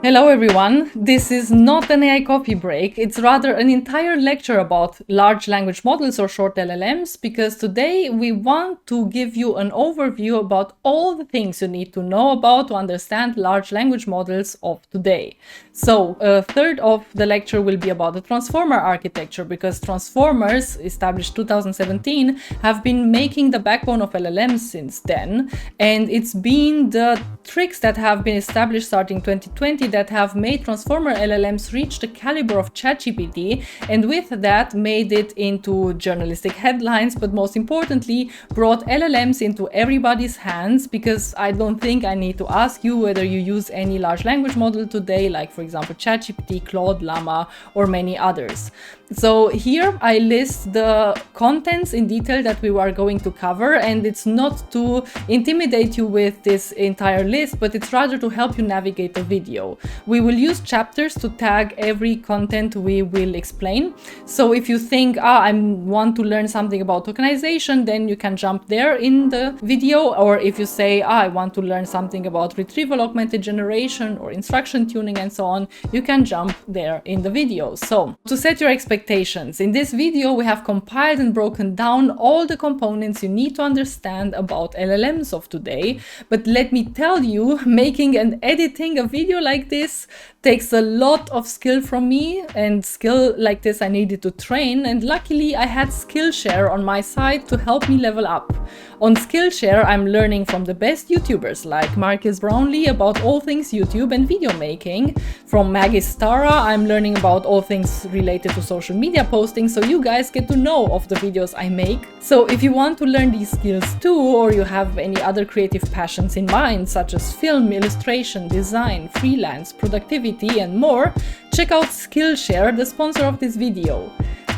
Hello everyone, this is not an AI coffee break, it's rather an entire lecture about large language models or short LLMs, because today we want to give you an overview about all the things you need to know about to understand large language models of today. So a third of the lecture will be about the transformer architecture, because transformers, established 2017, have been making the backbone of LLMs since then, and it's been the tricks that have been established starting 2020 that have made transformer LLMs reach the caliber of ChatGPT, and with that made it into journalistic headlines, but most importantly brought LLMs into everybody's hands, because I don't think I need to ask you whether you use any large language model today, like for example ChatGPT, Claude, Llama, or many others. So here I list the contents in detail that we are going to cover, and it's not to intimidate you with this entire list, but it's rather to help you navigate the video. We will use chapters to tag every content we will explain. So if you think, I want to learn something about tokenization, then you can jump there in the video. Or if you say, I want to learn something about retrieval-augmented generation or instruction tuning and so on, you can jump there in the video. So to set your expectations, in this video we have compiled and broken down all the components you need to understand about LLMs of today. But let me tell you, making and editing a video like this takes a lot of skill from me, and skill like this I needed to train, and luckily I had Skillshare on my side to help me level up. On Skillshare I'm learning from the best YouTubers like Marcus Brownlee about all things YouTube and video making. From Maggie Stara I'm learning about all things related to social media posting, so you guys get to know of the videos I make. So if you want to learn these skills too, or you have any other creative passions in mind, such as film, illustration, design, freelance, productivity and more, check out Skillshare, the sponsor of this video.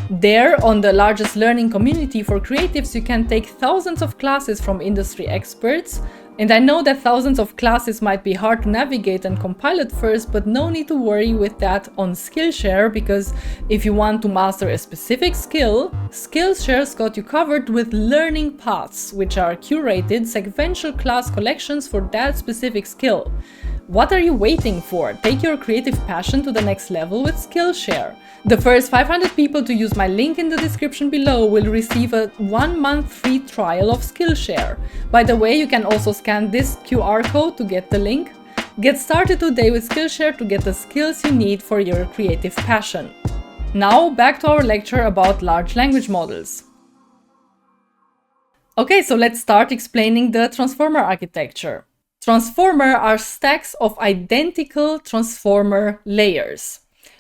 There, on the largest learning community for creatives, you can take thousands of classes from industry experts. And I know that thousands of classes might be hard to navigate and compile at first, but no need to worry with that on Skillshare, because if you want to master a specific skill, Skillshare's got you covered with learning paths, which are curated sequential class collections for that specific skill. What are you waiting for? Take your creative passion to the next level with Skillshare. The first 500 people to use my link in the description below will receive a 1-month free trial of Skillshare. By the way, you can also scan this QR code to get the link. Get started today with Skillshare to get the skills you need for your creative passion. Now back to our lecture about large language models. Okay, so let's start explaining the transformer architecture. Transformer are stacks of identical transformer layers.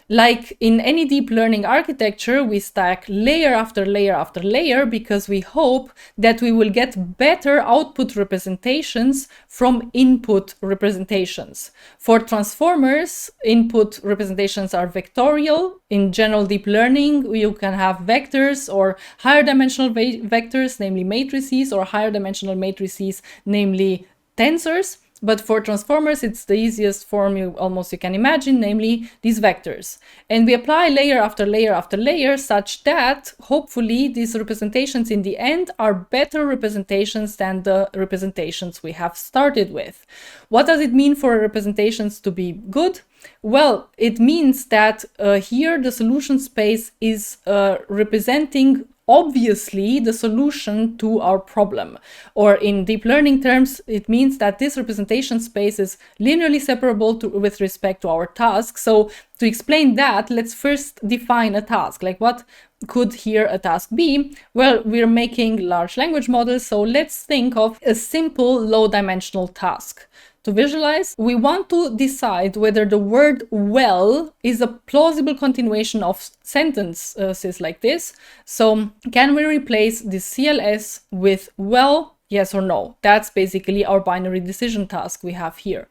Like in any deep learning architecture, we stack layer after layer after layer because we hope that we will get better output representations from input representations. For transformers, input representations are vectorial. In general deep learning, you can have vectors or higher dimensional vectors, namely matrices, or higher dimensional matrices, namely tensors. But for transformers, it's the easiest form you can imagine, namely these vectors. And we apply layer after layer after layer such that, hopefully, these representations in the end are better representations than the representations we have started with. What does it mean for representations to be good? Well, it means that here the solution space is representing obviously the solution to our problem. Or in deep learning terms, it means that this representation space is linearly separable with respect to our task. So to explain that, let's first define a task. Like, what could here a task be? Well, we're making large language models, so let's think of a simple low-dimensional task. To visualize, we want to decide whether the word well is a plausible continuation of sentences like this. So can we replace the CLS with well, yes or no? That's basically our binary decision task we have here.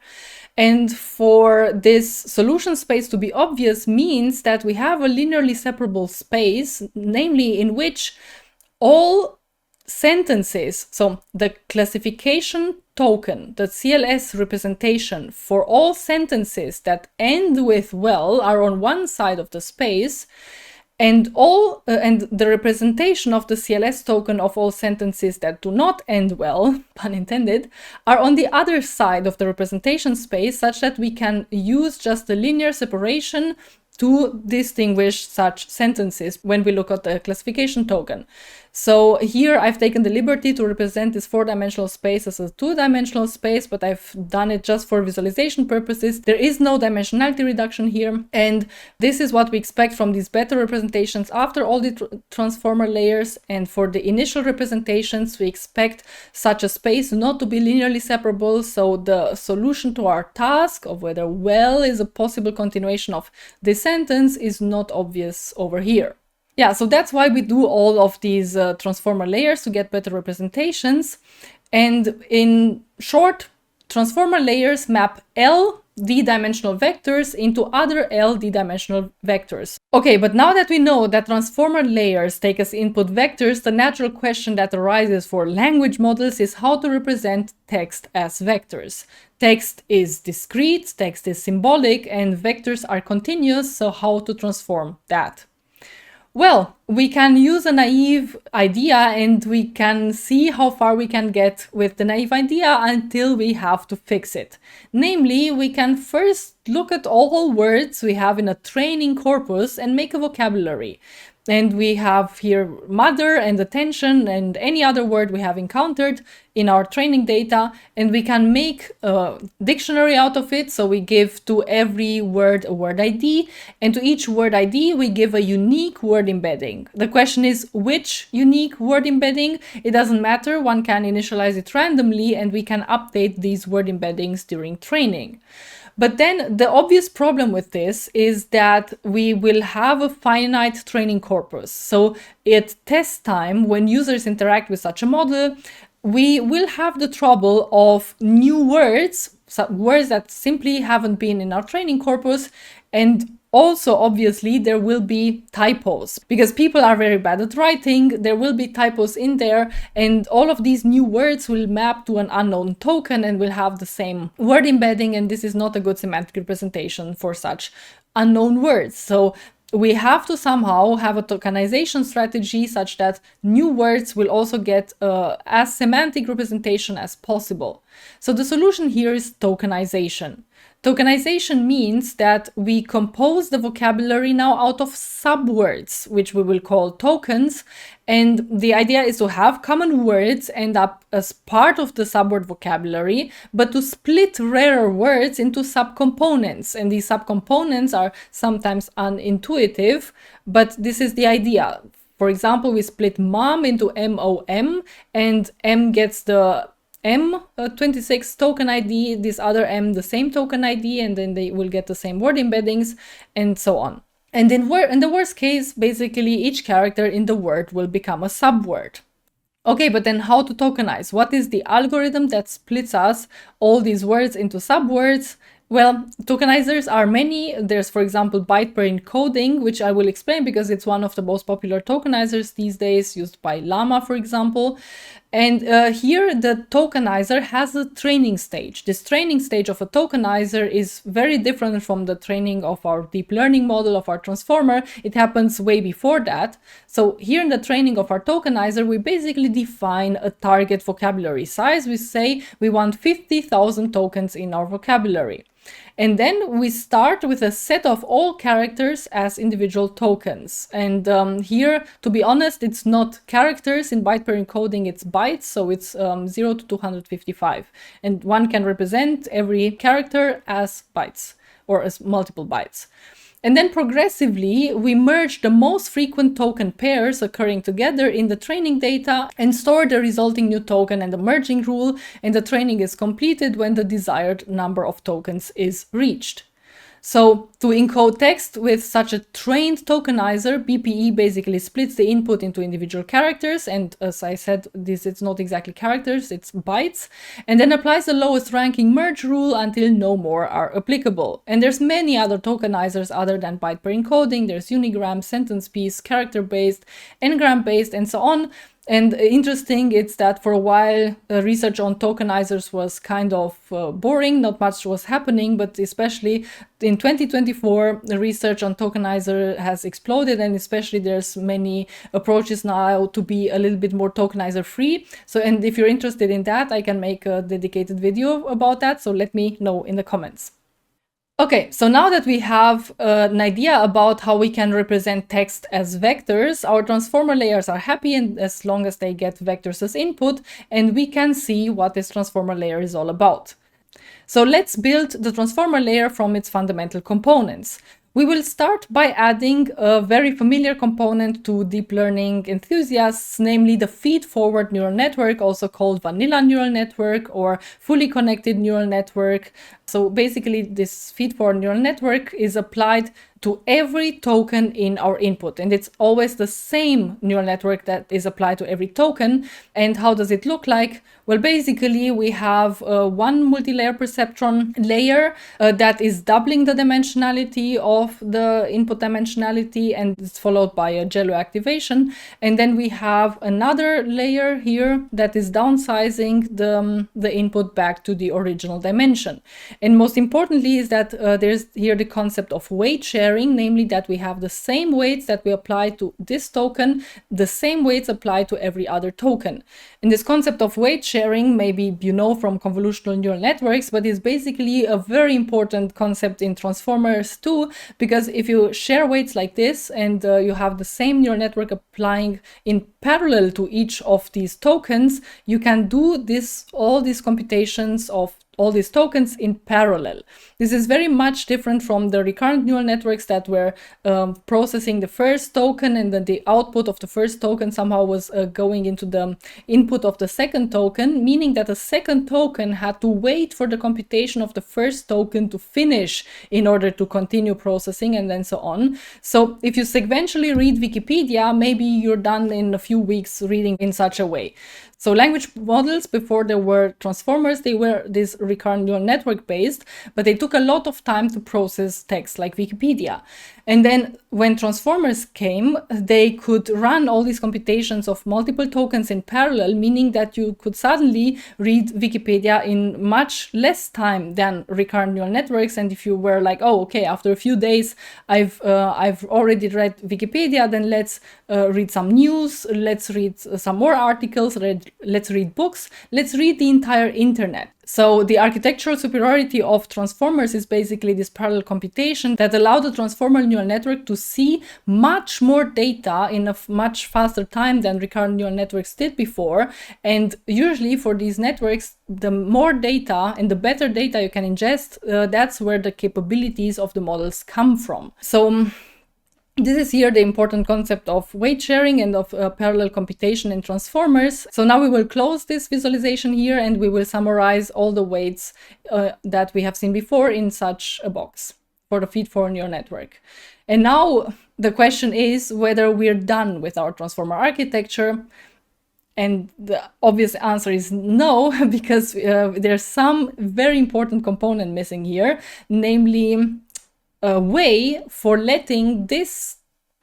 And for this solution space to be obvious means that we have a linearly separable space, namely in which all sentences, so the classification token, the CLS representation for all sentences that end with well are on one side of the space, And the representation of the CLS token of all sentences that do not end well, pun intended, are on the other side of the representation space, such that we can use just a linear separation to distinguish such sentences when we look at the classification token. So here I've taken the liberty to represent this 4-dimensional space as a 2-dimensional space, but I've done it just for visualization purposes. There is no dimensionality reduction here, and this is what we expect from these better representations after all the transformer layers. And for the initial representations, we expect such a space not to be linearly separable, so the solution to our task of whether well is a possible continuation of this sentence is not obvious over here. Yeah, so that's why we do all of these transformer layers to get better representations. And in short, transformer layers map L d-dimensional vectors into other L d-dimensional vectors. Okay, but now that we know that transformer layers take as input vectors, the natural question that arises for language models is how to represent text as vectors. Text is discrete, text is symbolic, and vectors are continuous, so how to transform that? Well, we can use a naive idea and we can see how far we can get with the naive idea until we have to fix it. Namely, we can first look at all words we have in a training corpus and make a vocabulary. And we have here mother and attention and any other word we have encountered in our training data, and we can make a dictionary out of it. So we give to every word a word ID, and to each word ID we give a unique word embedding. The question is which unique word embedding? It doesn't matter, one can initialize it randomly and we can update these word embeddings during training. But then the obvious problem with this is that we will have a finite training corpus. So at test time, when users interact with such a model, we will have the trouble of new words, words that simply haven't been in our training corpus, and also, obviously, there will be typos because people are very bad at writing. There will be typos in there, and all of these new words will map to an unknown token and will have the same word embedding, and this is not a good semantic representation for such unknown words. So we have to somehow have a tokenization strategy such that new words will also get as semantic representation as possible. So the solution here is tokenization. Tokenization means that we compose the vocabulary now out of subwords, which we will call tokens. And the idea is to have common words end up as part of the subword vocabulary, but to split rarer words into subcomponents. And these subcomponents are sometimes unintuitive, but this is the idea. For example, we split mom into MOM, and M gets the M26 token ID, this other M the same token ID, and then they will get the same word embeddings, and so on. And in the worst case, basically each character in the word will become a subword. Okay, but then how to tokenize? What is the algorithm that splits us all these words into subwords? Well, tokenizers are many. There's, for example, byte per encoding, which I will explain because it's one of the most popular tokenizers these days, used by Llama, for example. And here the tokenizer has a training stage. This training stage of a tokenizer is very different from the training of our deep learning model, of our transformer. It happens way before that. So here in the training of our tokenizer, we basically define a target vocabulary size. We say we want 50,000 tokens in our vocabulary. And then we start with a set of all characters as individual tokens. And here, to be honest, it's not characters in byte per encoding, it's bytes. So it's 0 to 255. And one can represent every character as bytes or as multiple bytes. And then progressively, we merge the most frequent token pairs occurring together in the training data and store the resulting new token and the merging rule, and the training is completed when the desired number of tokens is reached. So to encode text with such a trained tokenizer, BPE basically splits the input into individual characters, and as I said, it's not exactly characters, it's bytes, and then applies the lowest ranking merge rule until no more are applicable. And there's many other tokenizers other than byte per encoding. There's unigram, sentence piece, character-based, n-gram-based, and so on. And interesting, it's that for a while, research on tokenizers was kind of boring, not much was happening, but especially in 2024, the research on tokenizer has exploded, and especially there's many approaches now to be a little bit more tokenizer free. So, and if you're interested in that, I can make a dedicated video about that, so let me know in the comments. Okay, so now that we have an idea about how we can represent text as vectors, our transformer layers are happy, and as long as they get vectors as input, and we can see what this transformer layer is all about. So let's build the transformer layer from its fundamental components. We will start by adding a very familiar component to deep learning enthusiasts, namely the feed-forward neural network, also called vanilla neural network or fully connected neural network. So basically, this feed-forward neural network is applied to every token in our input, and it's always the same neural network that is applied to every token. And how does it look like? Well, basically, we have one multi-layer perceptron layer that is doubling the dimensionality of the input dimensionality, and it's followed by a jello activation. And then we have another layer here that is downsizing the input back to the original dimension. And most importantly is that there's here the concept of weight sharing, namely that we have the same weights that we apply to this token, the same weights apply to every other token. And this concept of weight sharing, maybe you know from convolutional neural networks, but it's basically a very important concept in transformers too, because if you share weights like this and you have the same neural network applying in parallel to each of these tokens, you can do all these computations of all these tokens in parallel. This is very much different from the recurrent neural networks that were processing the first token, and then the output of the first token somehow was going into the input of the second token, meaning that the second token had to wait for the computation of the first token to finish in order to continue processing, and then so on. So if you sequentially read Wikipedia, maybe you're done in a few weeks reading in such a way. So language models, before there were transformers, they were this recurrent neural network based, but they took a lot of time to process text like Wikipedia. And then when transformers came, they could run all these computations of multiple tokens in parallel, meaning that you could suddenly read Wikipedia in much less time than recurrent neural networks. And if you were like, oh, okay, after a few days, I've already read Wikipedia, then let's read some news, let's read some more articles, let's read books, let's read the entire internet. So the architectural superiority of transformers is basically this parallel computation that allowed the transformer neural network to see much more data in a much faster time than recurrent neural networks did before. And usually for these networks, the more data and the better data you can ingest, that's where the capabilities of the models come from. So this is here the important concept of weight sharing and of parallel computation in transformers. So now we will close this visualization here, and we will summarize all the weights that we have seen before in such a box for the feed-forward neural network. And now the question is whether we're done with our transformer architecture. And the obvious answer is no, because there's some very important component missing here, namely a way for letting this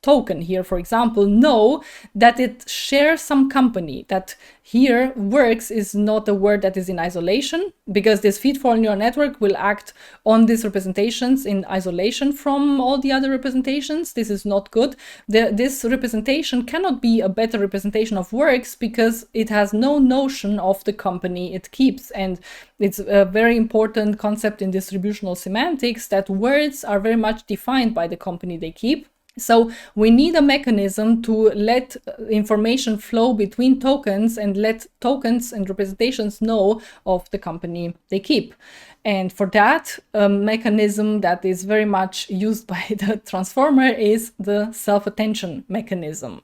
token here, for example, know that it shares some company. That here works is not a word that is in isolation, because this feed-forward neural network will act on these representations in isolation from all the other representations. This is not good. This representation cannot be a better representation of works because it has no notion of the company it keeps. And it's a very important concept in distributional semantics that words are very much defined by the company they keep. So we need a mechanism to let information flow between tokens and let tokens and representations know of the company they keep. And for that, a mechanism that is very much used by the transformer is the self-attention mechanism.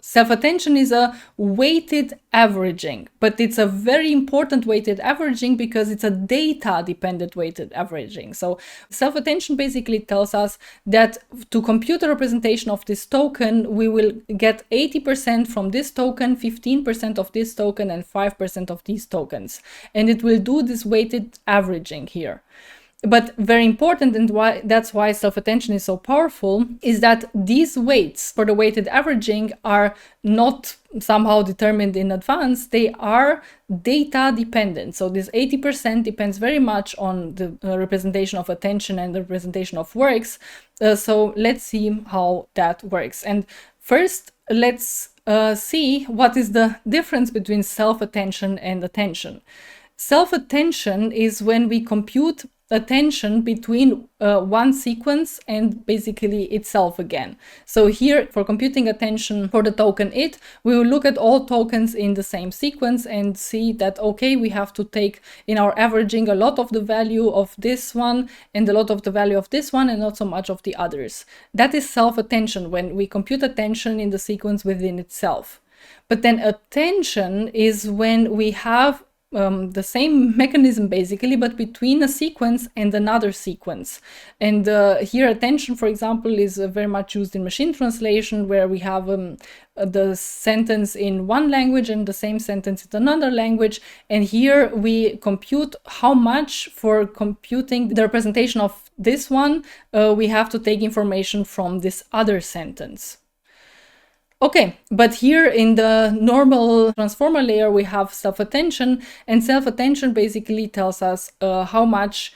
Self-attention is a weighted averaging, but it's a very important weighted averaging because it's a data-dependent weighted averaging. So self-attention basically tells us that to compute a representation of this token, we will get 80% from this token, 15% of this token, and 5% of these tokens. And it will do this weighted averaging here. But very important, and that's why self-attention is so powerful, is that these weights for the weighted averaging are not somehow determined in advance. They are data dependent. So this 80% depends very much on the representation of attention and the representation of works. So let's see how that works. And first, let's see what is the difference between self-attention and attention. Self-attention is when we compute attention between one sequence and basically itself again. So here, for computing attention for the token it, we will look at all tokens in the same sequence and see that, okay, we have to take in our averaging a lot of the value of this one and a lot of the value of this one and not so much of the others. That is self-attention, when we compute attention in the sequence within itself. But then attention is when we have the same mechanism basically, but between a sequence and another sequence. And here attention, for example, is very much used in machine translation, where we have the sentence in one language and the same sentence in another language. And here we compute how much, for computing the representation of this one, we have to take information from this other sentence. Okay, but here in the normal transformer layer, we have self-attention, and self-attention basically tells us how much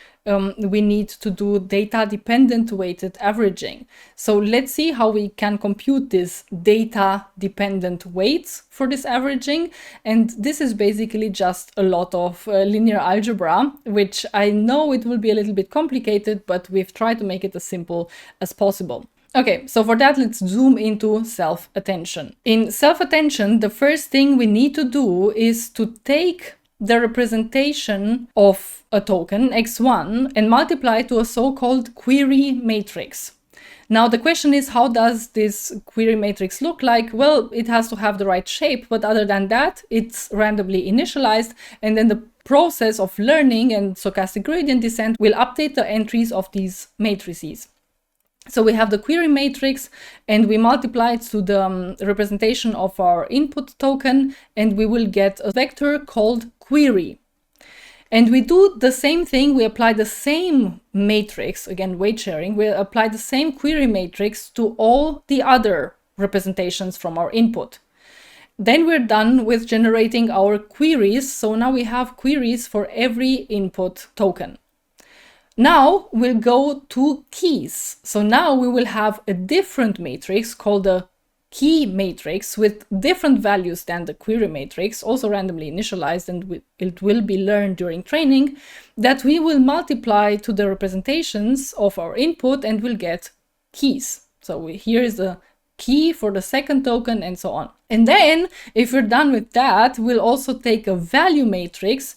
we need to do data-dependent weighted averaging. So let's see how we can compute this data-dependent weights for this averaging. And this is basically just a lot of linear algebra, which I know it will be a little bit complicated, but we've tried to make it as simple as possible. Okay, so for that, let's zoom into self-attention. In self-attention, the first thing we need to do is to take the representation of a token, x1, and multiply it to a so-called query matrix. Now, the question is, how does this query matrix look like? Well, it has to have the right shape, but other than that, it's randomly initialized, and then the process of learning and stochastic gradient descent will update the entries of these matrices. So we have the query matrix, and we multiply it to the representation of our input token, and we will get a vector called query. And we do the same thing. We apply the same matrix, again, weight sharing. We apply the same query matrix to all the other representations from our input. Then we're done with generating our queries. So now we have queries for every input token. Now we'll go to keys. So now we will have a different matrix called a key matrix with different values than the query matrix, also randomly initialized, and it will be learned during training, that we will multiply to the representations of our input and we'll get keys. So here is the key for the second token and so on. And then if we're done with that, we'll also take a value matrix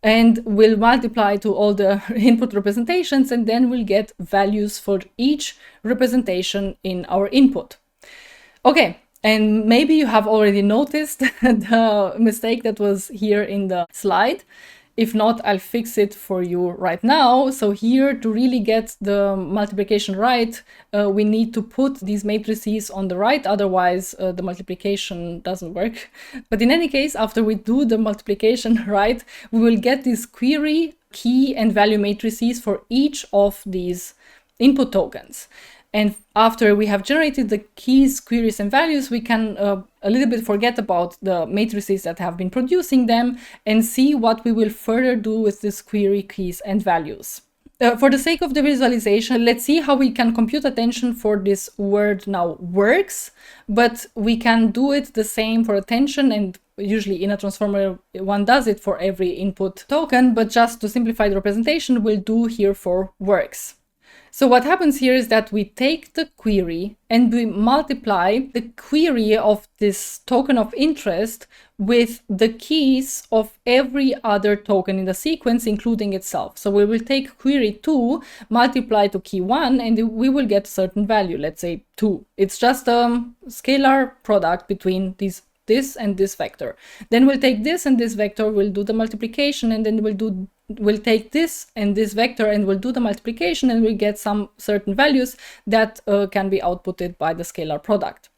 and we'll multiply to all the input representations, and then we'll get values for each representation in our input. Okay, and maybe you have already noticed the mistake that was here in the slide. If not, I'll fix it for you right now. So here, to really get the multiplication right, we need to put these matrices on the right, otherwise the multiplication doesn't work. But in any case, after we do the multiplication right, we will get this query, key, and value matrices for each of these input tokens. And after we have generated the keys, queries, and values, we can a little bit forget about the matrices that have been producing them and see what we will further do with this query, keys, and values. For the sake of the visualization, let's see how we can compute attention for this word now works, but we can do it the same for attention, and usually in a transformer, one does it for every input token, but just to simplify the representation, we'll do here for works. So what happens here is that we take the query and we multiply the query of this token of interest with the keys of every other token in the sequence, including itself. So we will take query 2, multiply to key 1, and we will get a certain value, let's say 2. It's just a scalar product between this and this vector. Then we'll take this and this vector, we'll do the multiplication, and then we'll take this and this vector and we'll do the multiplication, and we'll get some certain values that can be outputted by the scalar product.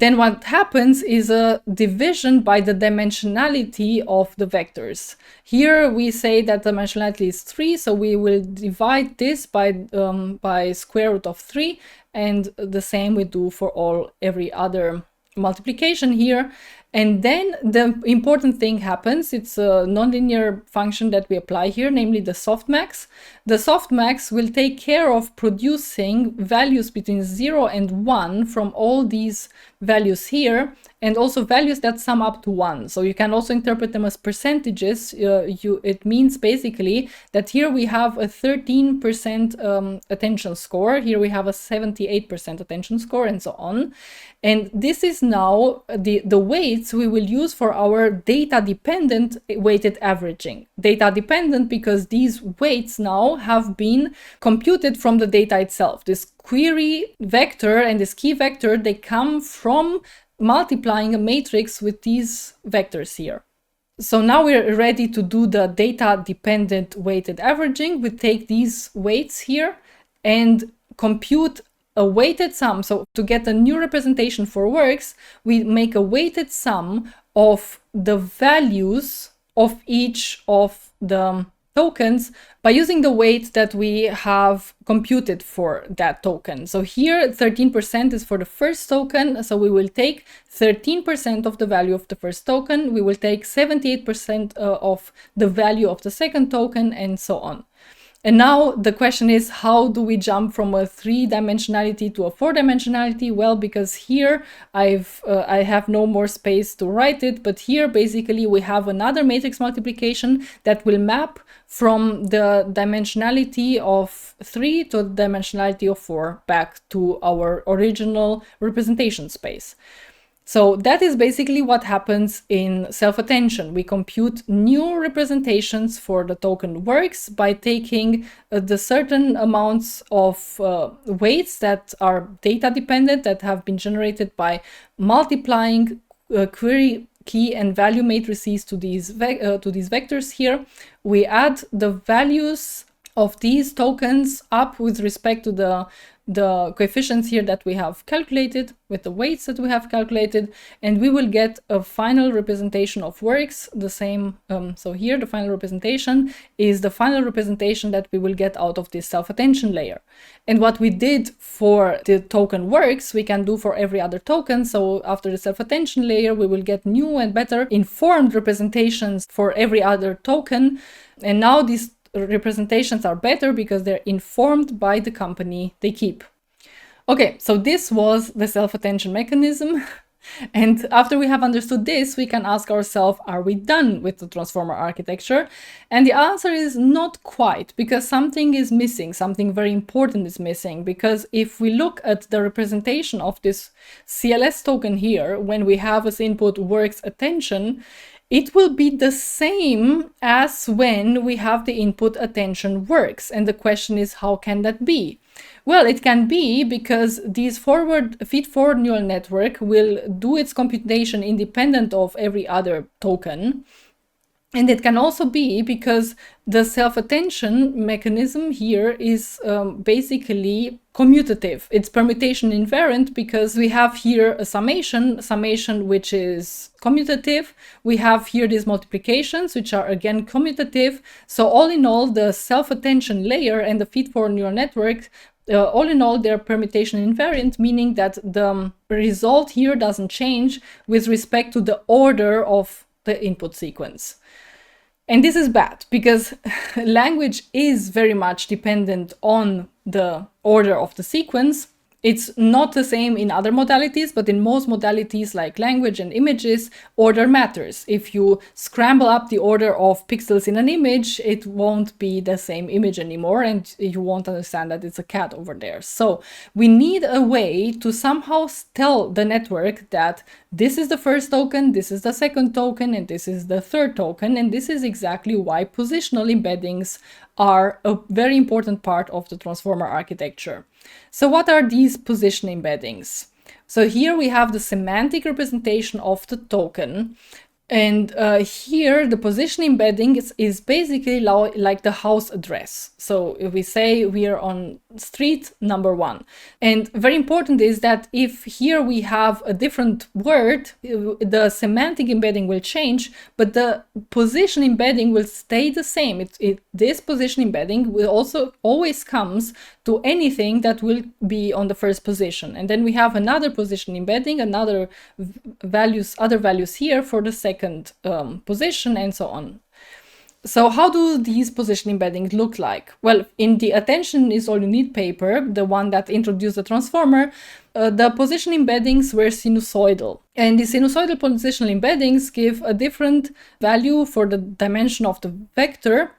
then what happens is a division by the dimensionality of the vectors. Here we say that dimensionality is 3, so we will divide this by square root of 3, and the same we do for every other multiplication here. And then the important thing happens. It's a nonlinear function that we apply here, namely the softmax. The softmax will take care of producing values between 0 and 1 from all these values here, and also values that sum up to 1. So you can also interpret them as percentages. It means basically that here we have a 13% attention score, here we have a 78% attention score, and so on. And this is now the weights we will use for our data-dependent weighted averaging. Data-dependent because these weights now have been computed from the data itself. This query vector and this key vector, they come from multiplying a matrix with these vectors here. So now we're ready to do the data-dependent weighted averaging. We take these weights here and compute a weighted sum. So to get a new representation for works, we make a weighted sum of the values of each of the tokens by using the weight that we have computed for that token. So here 13% is for the first token, so we will take 13% of the value of the first token, we will take 78% of the value of the second token, and so on. And now the question is, how do we jump from a 3-dimensionality to a 4-dimensionality? Well, because here I have no more space to write it, but here basically we have another matrix multiplication that will map from the dimensionality of 3 to the dimensionality of 4 back to our original representation space. So that is basically what happens in self-attention. We compute new representations for the token works by taking the certain amounts of weights that are data dependent, that have been generated by multiplying query key and value matrices to these vectors here. We add the values of these tokens up with respect to the coefficients here that we have calculated, with the weights that we have calculated, and we will get a final representation of works, the same. So here the final representation is the final representation that we will get out of this self-attention layer. And what we did for the token works, we can do for every other token. So after the self-attention layer, we will get new and better informed representations for every other token. And now these representations are better because they're informed by the company they keep. Okay, so this was the self-attention mechanism. And after we have understood this, we can ask ourselves, are we done with the transformer architecture? And the answer is not quite, because something is missing, something very important is missing. Because if we look at the representation of this CLS token here, when we have as input works attention, it will be the same as when we have the input attention works. And the question is, how can that be? Well, it can be because this feed-forward neural network will do its computation independent of every other token. And it can also be because the self-attention mechanism here is basically commutative. It's permutation invariant because we have here a summation which is commutative. We have here these multiplications which are again commutative. So all in all, the self-attention layer and the feed-forward neural network, all in all, they're permutation invariant, meaning that the result here doesn't change with respect to the order of the input sequence. And this is bad because language is very much dependent on the order of the sequence. It's not the same in other modalities, but in most modalities like language and images, order matters. If you scramble up the order of pixels in an image, it won't be the same image anymore, and you won't understand that it's a cat over there. So we need a way to somehow tell the network that this is the first token, this is the second token, and this is the third token. And this is exactly why positional embeddings are a very important part of the transformer architecture. So what are these position embeddings? So here we have the semantic representation of the token. And here, the position embedding is basically like the house address. So if we say we are on street number 1. And very important is that if here we have a different word, the semantic embedding will change, but the position embedding will stay the same. This position embedding will also always comes to anything that will be on the first position. And then we have another position embedding, other values here for the second position, and so on. So how do these position embeddings look like? Well, in the attention is all you need paper, the one that introduced the transformer, the position embeddings were sinusoidal. And the sinusoidal positional embeddings give a different value for the dimension of the vector,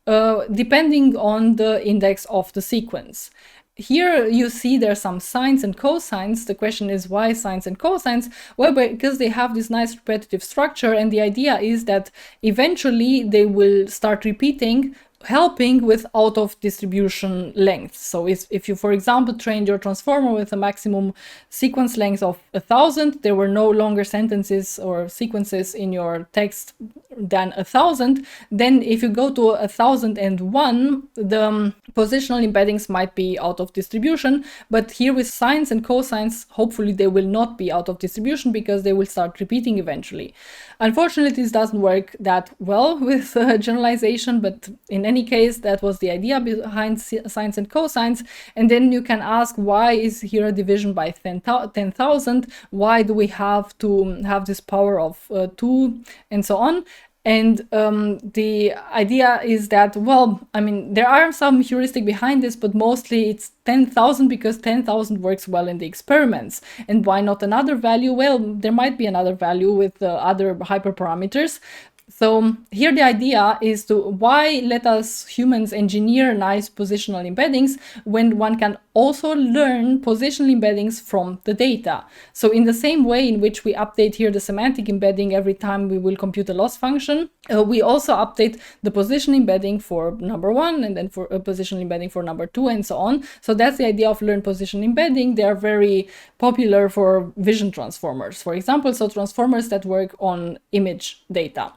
depending on the index of the sequence. Here you see there are some sines and cosines. The question is why sines and cosines? Well, because they have this nice repetitive structure, and the idea is that eventually they will start repeating, helping with out of distribution length. So if you, for example, trained your transformer with a maximum sequence length of 1,000, there were no longer sentences or sequences in your text than 1,000, then if you go to 1,001, the positional embeddings might be out of distribution. But here with sines and cosines, hopefully they will not be out of distribution because they will start repeating eventually. Unfortunately, this doesn't work that well with generalization, but in any case, that was the idea behind sines and cosines. And then you can ask, why is here a division by 10,000? Why do we have to have this power of 2 and so on? And the idea is that, well, I mean, there are some heuristic behind this, but mostly it's 10,000 because 10,000 works well in the experiments. And why not another value? Well, there might be another value with other hyperparameters. So here the idea is to why let us humans engineer nice positional embeddings when one can also learn positional embeddings from the data. So in the same way in which we update here the semantic embedding every time we will compute a loss function, we also update the position embedding for number 1 and then for a positional embedding for number 2 and so on. So that's the idea of learn position embedding. They are very popular for vision transformers, for example, so transformers that work on image data.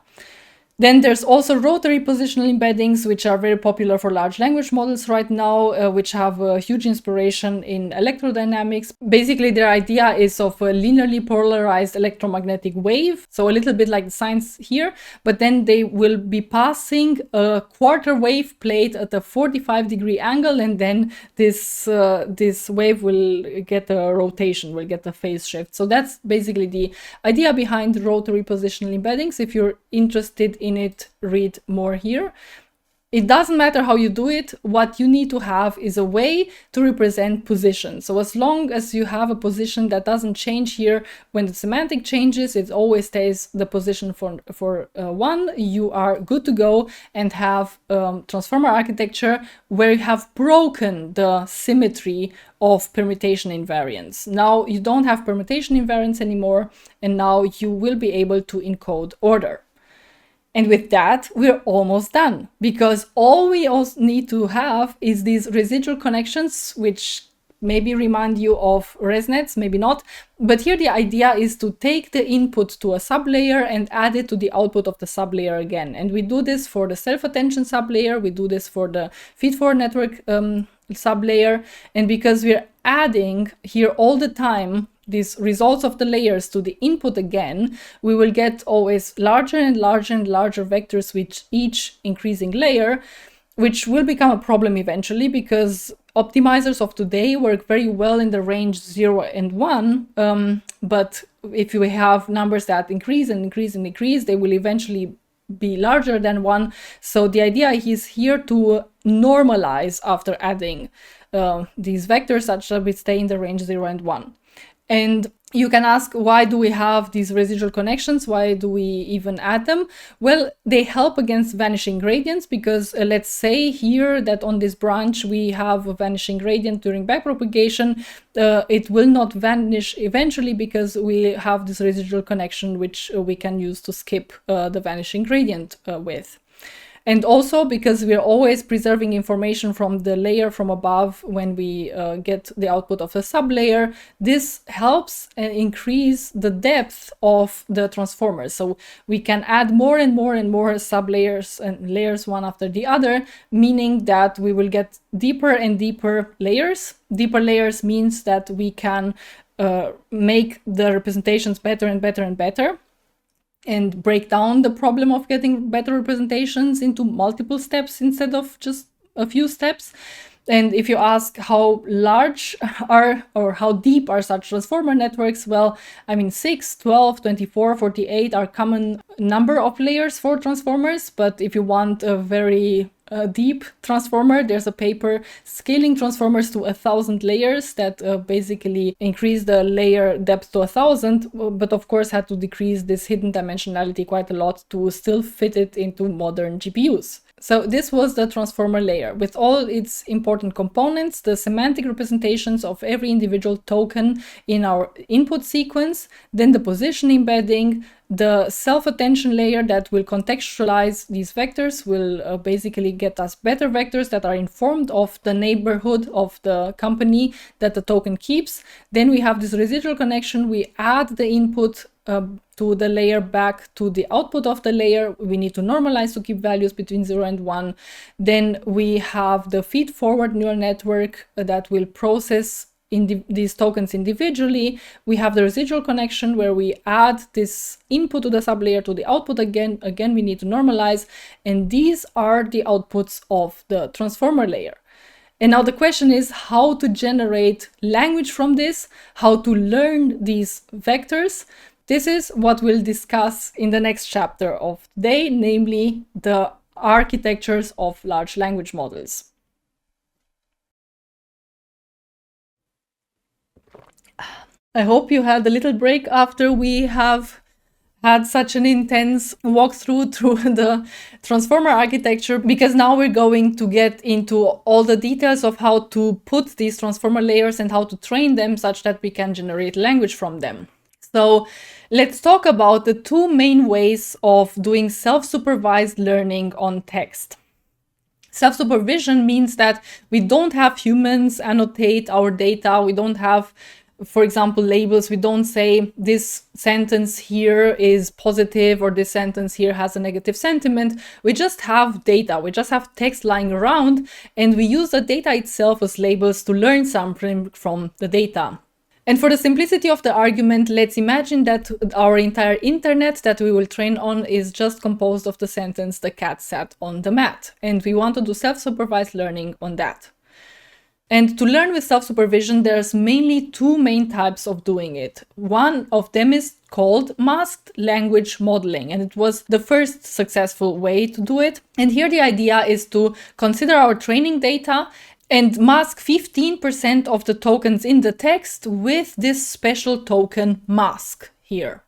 Then there's also rotary positional embeddings, which are very popular for large language models right now, which have a huge inspiration in electrodynamics. Basically, their idea is of a linearly polarized electromagnetic wave, so a little bit like the science here, but then they will be passing a quarter wave plate at a 45-degree angle, and then this wave will get a rotation, will get a phase shift. So that's basically the idea behind rotary positional embeddings. If you're interested in it, read more here. It doesn't matter how you do it. What you need to have is a way to represent position. So as long as you have a position that doesn't change here, when the semantic changes, it always stays the position for 1, you are good to go and have transformer architecture where you have broken the symmetry of permutation invariance. Now you don't have permutation invariance anymore, and now you will be able to encode order. And with that, we're almost done, because all we also need to have is these residual connections, which maybe remind you of ResNets, maybe not. But here the idea is to take the input to a sublayer and add it to the output of the sublayer again. And we do this for the self-attention sublayer, we do this for the feed-forward network sublayer. And because we're adding here all the time these results of the layers to the input again, we will get always larger and larger and larger vectors with each increasing layer, which will become a problem eventually, because optimizers of today work very well in the range 0 and 1, but if you have numbers that increase and increase and increase, they will eventually be larger than 1. So the idea is here to normalize after adding these vectors such that we stay in the range 0 and 1. And you can ask, why do we have these residual connections? Why do we even add them? Well, they help against vanishing gradients, because let's say here that on this branch we have a vanishing gradient during backpropagation. It will not vanish eventually because we have this residual connection which we can use to skip the vanishing gradient with. And also because we're always preserving information from the layer from above when we get the output of a sublayer, this helps increase the depth of the transformers. So we can add more and more and more sublayers and layers one after the other, meaning that we will get deeper and deeper layers. Deeper layers means that we can make the representations better and better and better, and break down the problem of getting better representations into multiple steps instead of just a few steps. And if you ask how large are or how deep are such transformer networks, well, I mean 6, 12, 24, 48 are common number of layers for transformers. But if you want a very deep transformer, there's a paper scaling transformers to 1,000 layers that basically increase the layer depth to 1,000, but of course had to decrease this hidden dimensionality quite a lot to still fit it into modern GPUs. So this was the transformer layer with all its important components, the semantic representations of every individual token in our input sequence, then the position embedding, the self-attention layer that will contextualize these vectors, will basically get us better vectors that are informed of the neighborhood of the company that the token keeps. Then we have this residual connection. We add the input to the layer back to the output of the layer. We need to normalize to keep values between 0 and 1. Then we have the feed-forward neural network that will process these tokens individually. We have the residual connection where we add this input to the sublayer to the output again. Again, we need to normalize. And these are the outputs of the transformer layer. And now the question is how to generate language from this, how to learn these vectors. This is what we'll discuss in the next chapter of today, namely the architectures of large language models. I hope you had a little break after we have had such an intense walkthrough through the transformer architecture, because now we're going to get into all the details of how to put these transformer layers and how to train them such that we can generate language from them. So let's talk about the two main ways of doing self-supervised learning on text. Self-supervision means that we don't have humans annotate our data. We don't have, for example, labels. We don't say this sentence here is positive or this sentence here has a negative sentiment. We just have data. We just have text lying around, and we use the data itself as labels to learn something from the data. And for the simplicity of the argument, let's imagine that our entire internet that we will train on is just composed of the sentence, "the cat sat on the mat." And we want to do self-supervised learning on that. And to learn with self-supervision, there's mainly two main types of doing it. One of them is called masked language modeling, and it was the first successful way to do it. And here the idea is to consider our training data and mask 15% of the tokens in the text with this special token mask here.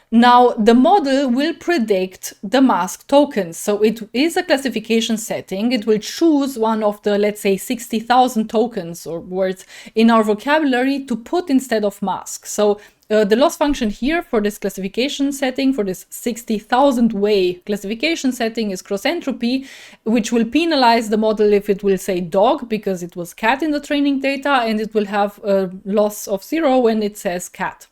Now, the model will predict the mask tokens. So it is a classification setting. It will choose one of the, let's say, 60,000 tokens or words in our vocabulary to put instead of mask. So the loss function here for this classification setting, for this 60,000 way classification setting, is cross entropy, which will penalize the model if it will say dog because it was cat in the training data, and it will have a loss of 0 when it says cat.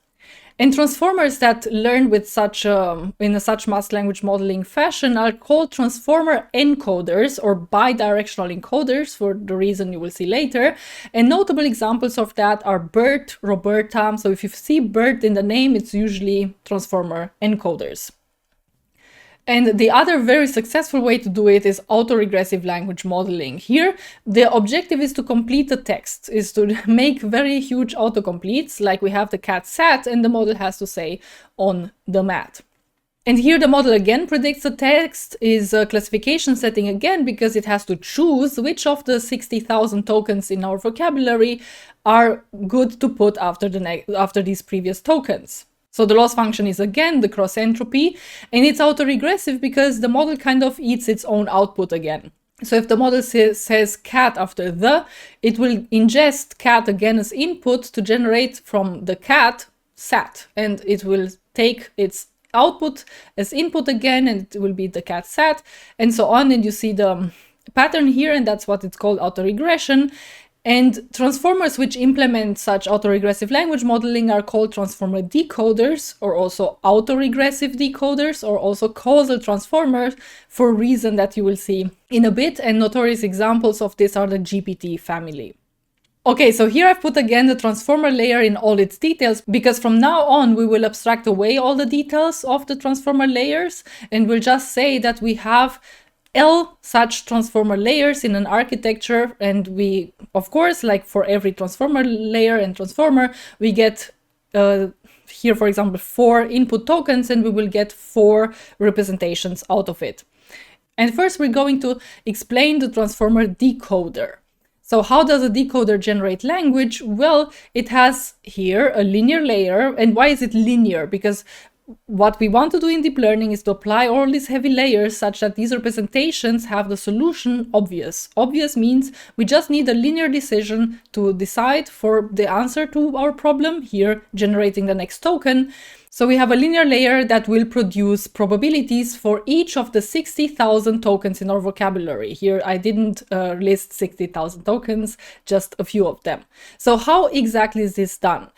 And transformers that learn with in a such masked language modeling fashion are called transformer encoders or bidirectional encoders, for the reason you will see later. And notable examples of that are BERT, Roberta. So if you see BERT in the name, it's usually transformer encoders. And the other very successful way to do it is autoregressive language modeling. Here, the objective is to complete the text, is to make very huge autocompletes, like we have the cat sat, and the model has to say on the mat. And here the model again predicts the text is a classification setting again, because it has to choose which of the 60,000 tokens in our vocabulary are good to put after these previous tokens. So the loss function is again the cross entropy, and it's autoregressive because the model kind of eats its own output again. So if the model says cat after it will ingest cat again as input to generate from the cat sat, and it will take its output as input again, and it will be the cat sat, and so on. And you see the pattern here, and that's what it's called autoregression. And transformers which implement such autoregressive language modeling are called transformer decoders, or also autoregressive decoders, or also causal transformers, for a reason that you will see in a bit. And notorious examples of this are the GPT family. Okay, so here I've put again the transformer layer in all its details, because from now on we will abstract away all the details of the transformer layers, and we'll just say that we have L such transformer layers in an architecture, and we, of course, like for every transformer layer and transformer, we get here, for example, 4 input tokens, and we will get 4 representations out of it. And first we're going to explain the transformer decoder. So how does a decoder generate language? Well, it has here a linear layer. And why is it linear? Because what we want to do in deep learning is to apply all these heavy layers such that these representations have the solution obvious. Obvious means we just need a linear decision to decide for the answer to our problem, here generating the next token. So we have a linear layer that will produce probabilities for each of the 60,000 tokens in our vocabulary. Here I didn't list 60,000 tokens, just a few of them. So how exactly is this done?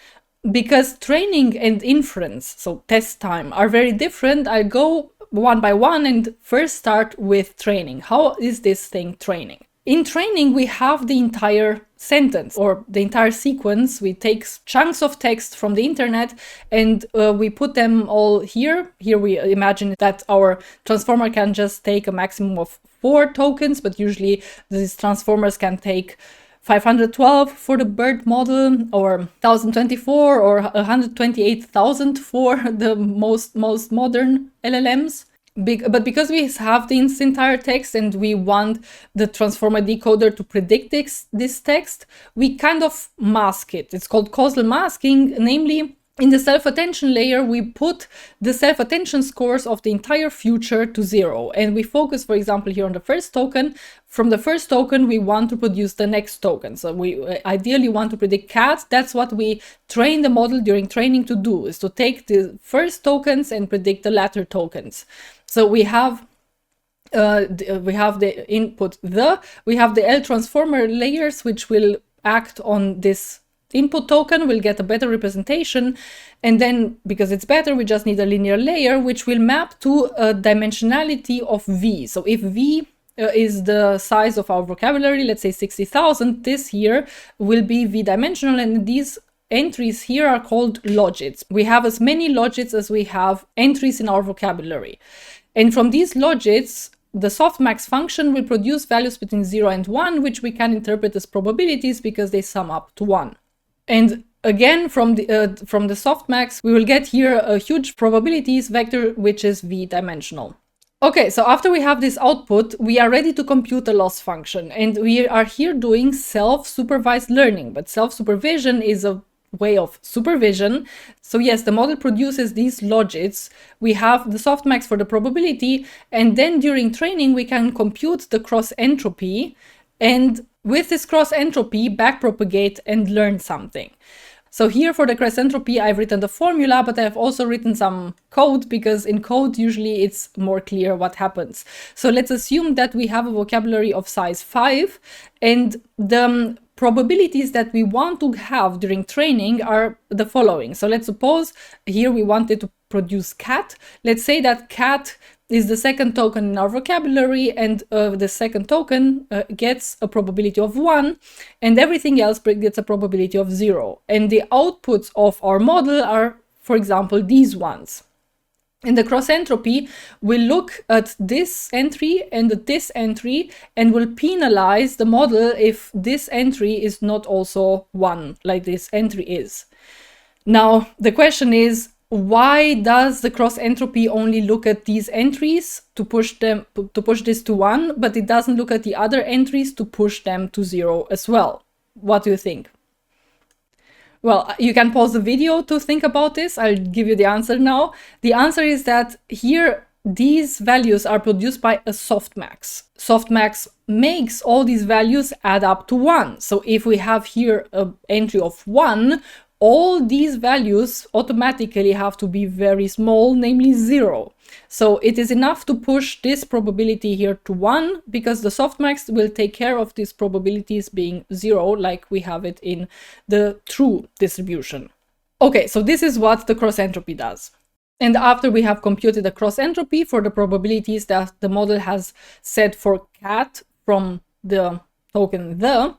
Because training and inference, so test time, are very different, I'll go one by one and first start with training. How is this thing training? In training, we have the entire sentence or the entire sequence. We take chunks of text from the internet and we put them all here. Here we imagine that our transformer can just take a maximum of 4 tokens, but usually these transformers can take 512 for the BERT model, or 1024, or 128,000 for the most modern LLMs. But because we have this entire text and we want the transformer decoder to predict this text, we kind of mask it. It's called causal masking, namely, in the self-attention layer, we put the self-attention scores of the entire future to 0. And we focus, for example, here on the first token. From the first token, we want to produce the next token. So we ideally want to predict cat. That's what we train the model during training to do, is to take the first tokens and predict the latter tokens. So we have the input we have the L transformer layers, which will act on this input token, will get a better representation, and then because it's better, we just need a linear layer which will map to a dimensionality of V. So if V is the size of our vocabulary, let's say 60,000, this here will be V dimensional, and these entries here are called logits. We have as many logits as we have entries in our vocabulary. And from these logits, the softmax function will produce values between 0 and 1, which we can interpret as probabilities because they sum up to 1. And again, from the softmax, we will get here a huge probabilities vector, which is V dimensional. Okay, so after we have this output, we are ready to compute a loss function. And we are here doing self-supervised learning, but self-supervision is a way of supervision. So yes, the model produces these logits. We have the softmax for the probability, and then during training, we can compute the cross entropy, and with this cross entropy, backpropagate and learn something. So here for the cross entropy, I've written the formula, but I've also written some code, because in code, usually it's more clear what happens. So let's assume that we have a vocabulary of size 5, and the probabilities that we want to have during training are the following. So let's suppose here we wanted to produce cat. Let's say that cat is the second token in our vocabulary, and the second token gets a probability of 1, and everything else gets a probability of 0. And the outputs of our model are, for example, these ones. And the cross entropy will look at this entry and at this entry and will penalize the model if this entry is not also 1, like this entry is. Now, the question is, why does the cross entropy only look at these entries to push this to 1, but it doesn't look at the other entries to push them to 0 as well? What do you think? Well, you can pause the video to think about this. I'll give you the answer now. The answer is that here these values are produced by a softmax. Softmax makes all these values add up to 1. So if we have here an entry of 1, all these values automatically have to be very small, namely 0. So it is enough to push this probability here to 1, because the softmax will take care of these probabilities being 0, like we have it in the true distribution. Okay, so this is what the cross entropy does. And after we have computed the cross entropy for the probabilities that the model has set for cat from the token the,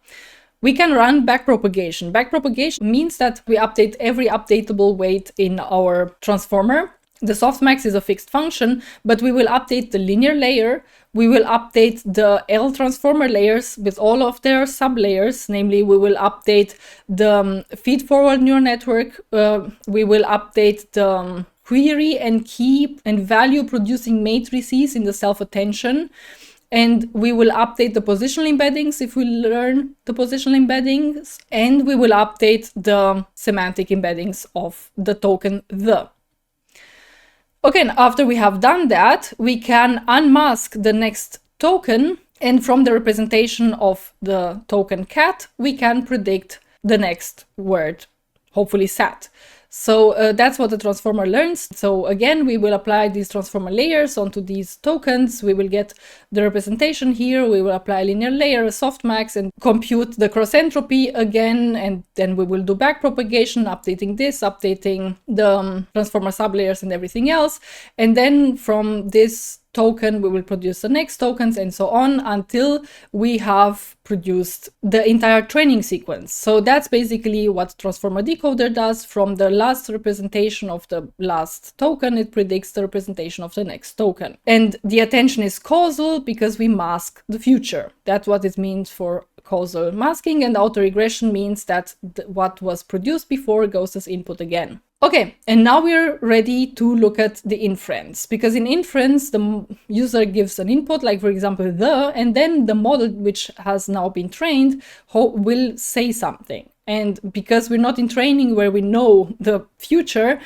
we can run backpropagation. Backpropagation means that we update every updatable weight in our transformer. The softmax is a fixed function, but we will update the linear layer. We will update the L transformer layers with all of their sublayers. Namely, we will update the feed-forward neural network. We will update the query and key and value producing matrices in the self-attention. And we will update the positional embeddings if we learn the positional embeddings. And we will update the semantic embeddings of the token the. Okay, and after we have done that, we can unmask the next token, and from the representation of the token cat, we can predict the next word, hopefully sat. So that's what the transformer learns. So again, we will apply these transformer layers onto these tokens. We will get the representation here. We will apply a linear layer, a softmax, and compute the cross entropy again. And then we will do backpropagation, updating this, updating the transformer sublayers and everything else. And then from this token, we will produce the next tokens and so on until we have produced the entire training sequence. So that's basically what transformer decoder does. From the last representation of the last token, it predicts the representation of the next token. And the attention is causal because we mask the future. That's what it means for causal masking, and autoregression means that what was produced before goes as input again. Okay, and now we're ready to look at the inference, because in inference, the user gives an input, like for example, the, and then the model, which has now been trained, will say something. And because we're not in training where we know the future,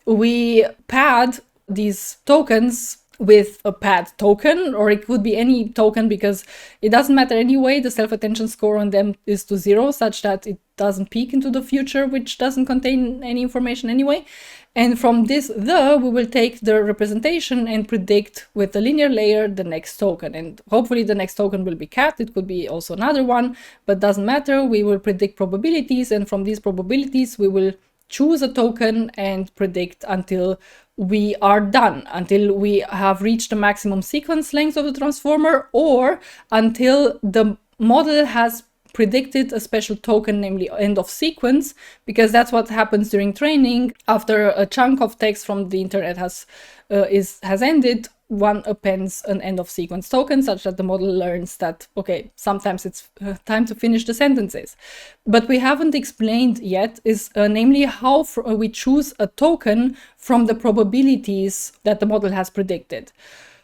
we pad these tokens with a pad token, or it could be any token, because it doesn't matter anyway. The self-attention score on them is to 0, such that it doesn't peek into the future, which doesn't contain any information anyway. And from this we will take the representation and predict with the linear layer the next token. And hopefully the next token will be cat. It could be also another one, but doesn't matter. We will predict probabilities, and from these probabilities we will choose a token and predict until we are done, until we have reached the maximum sequence length of the transformer, or until the model has predicted a special token, namely end of sequence, because that's what happens during training. After a chunk of text from the internet has ended, one appends an end of sequence token, such that the model learns that, okay, sometimes it's time to finish the sentences. But we haven't explained yet is namely how we choose a token from the probabilities that the model has predicted.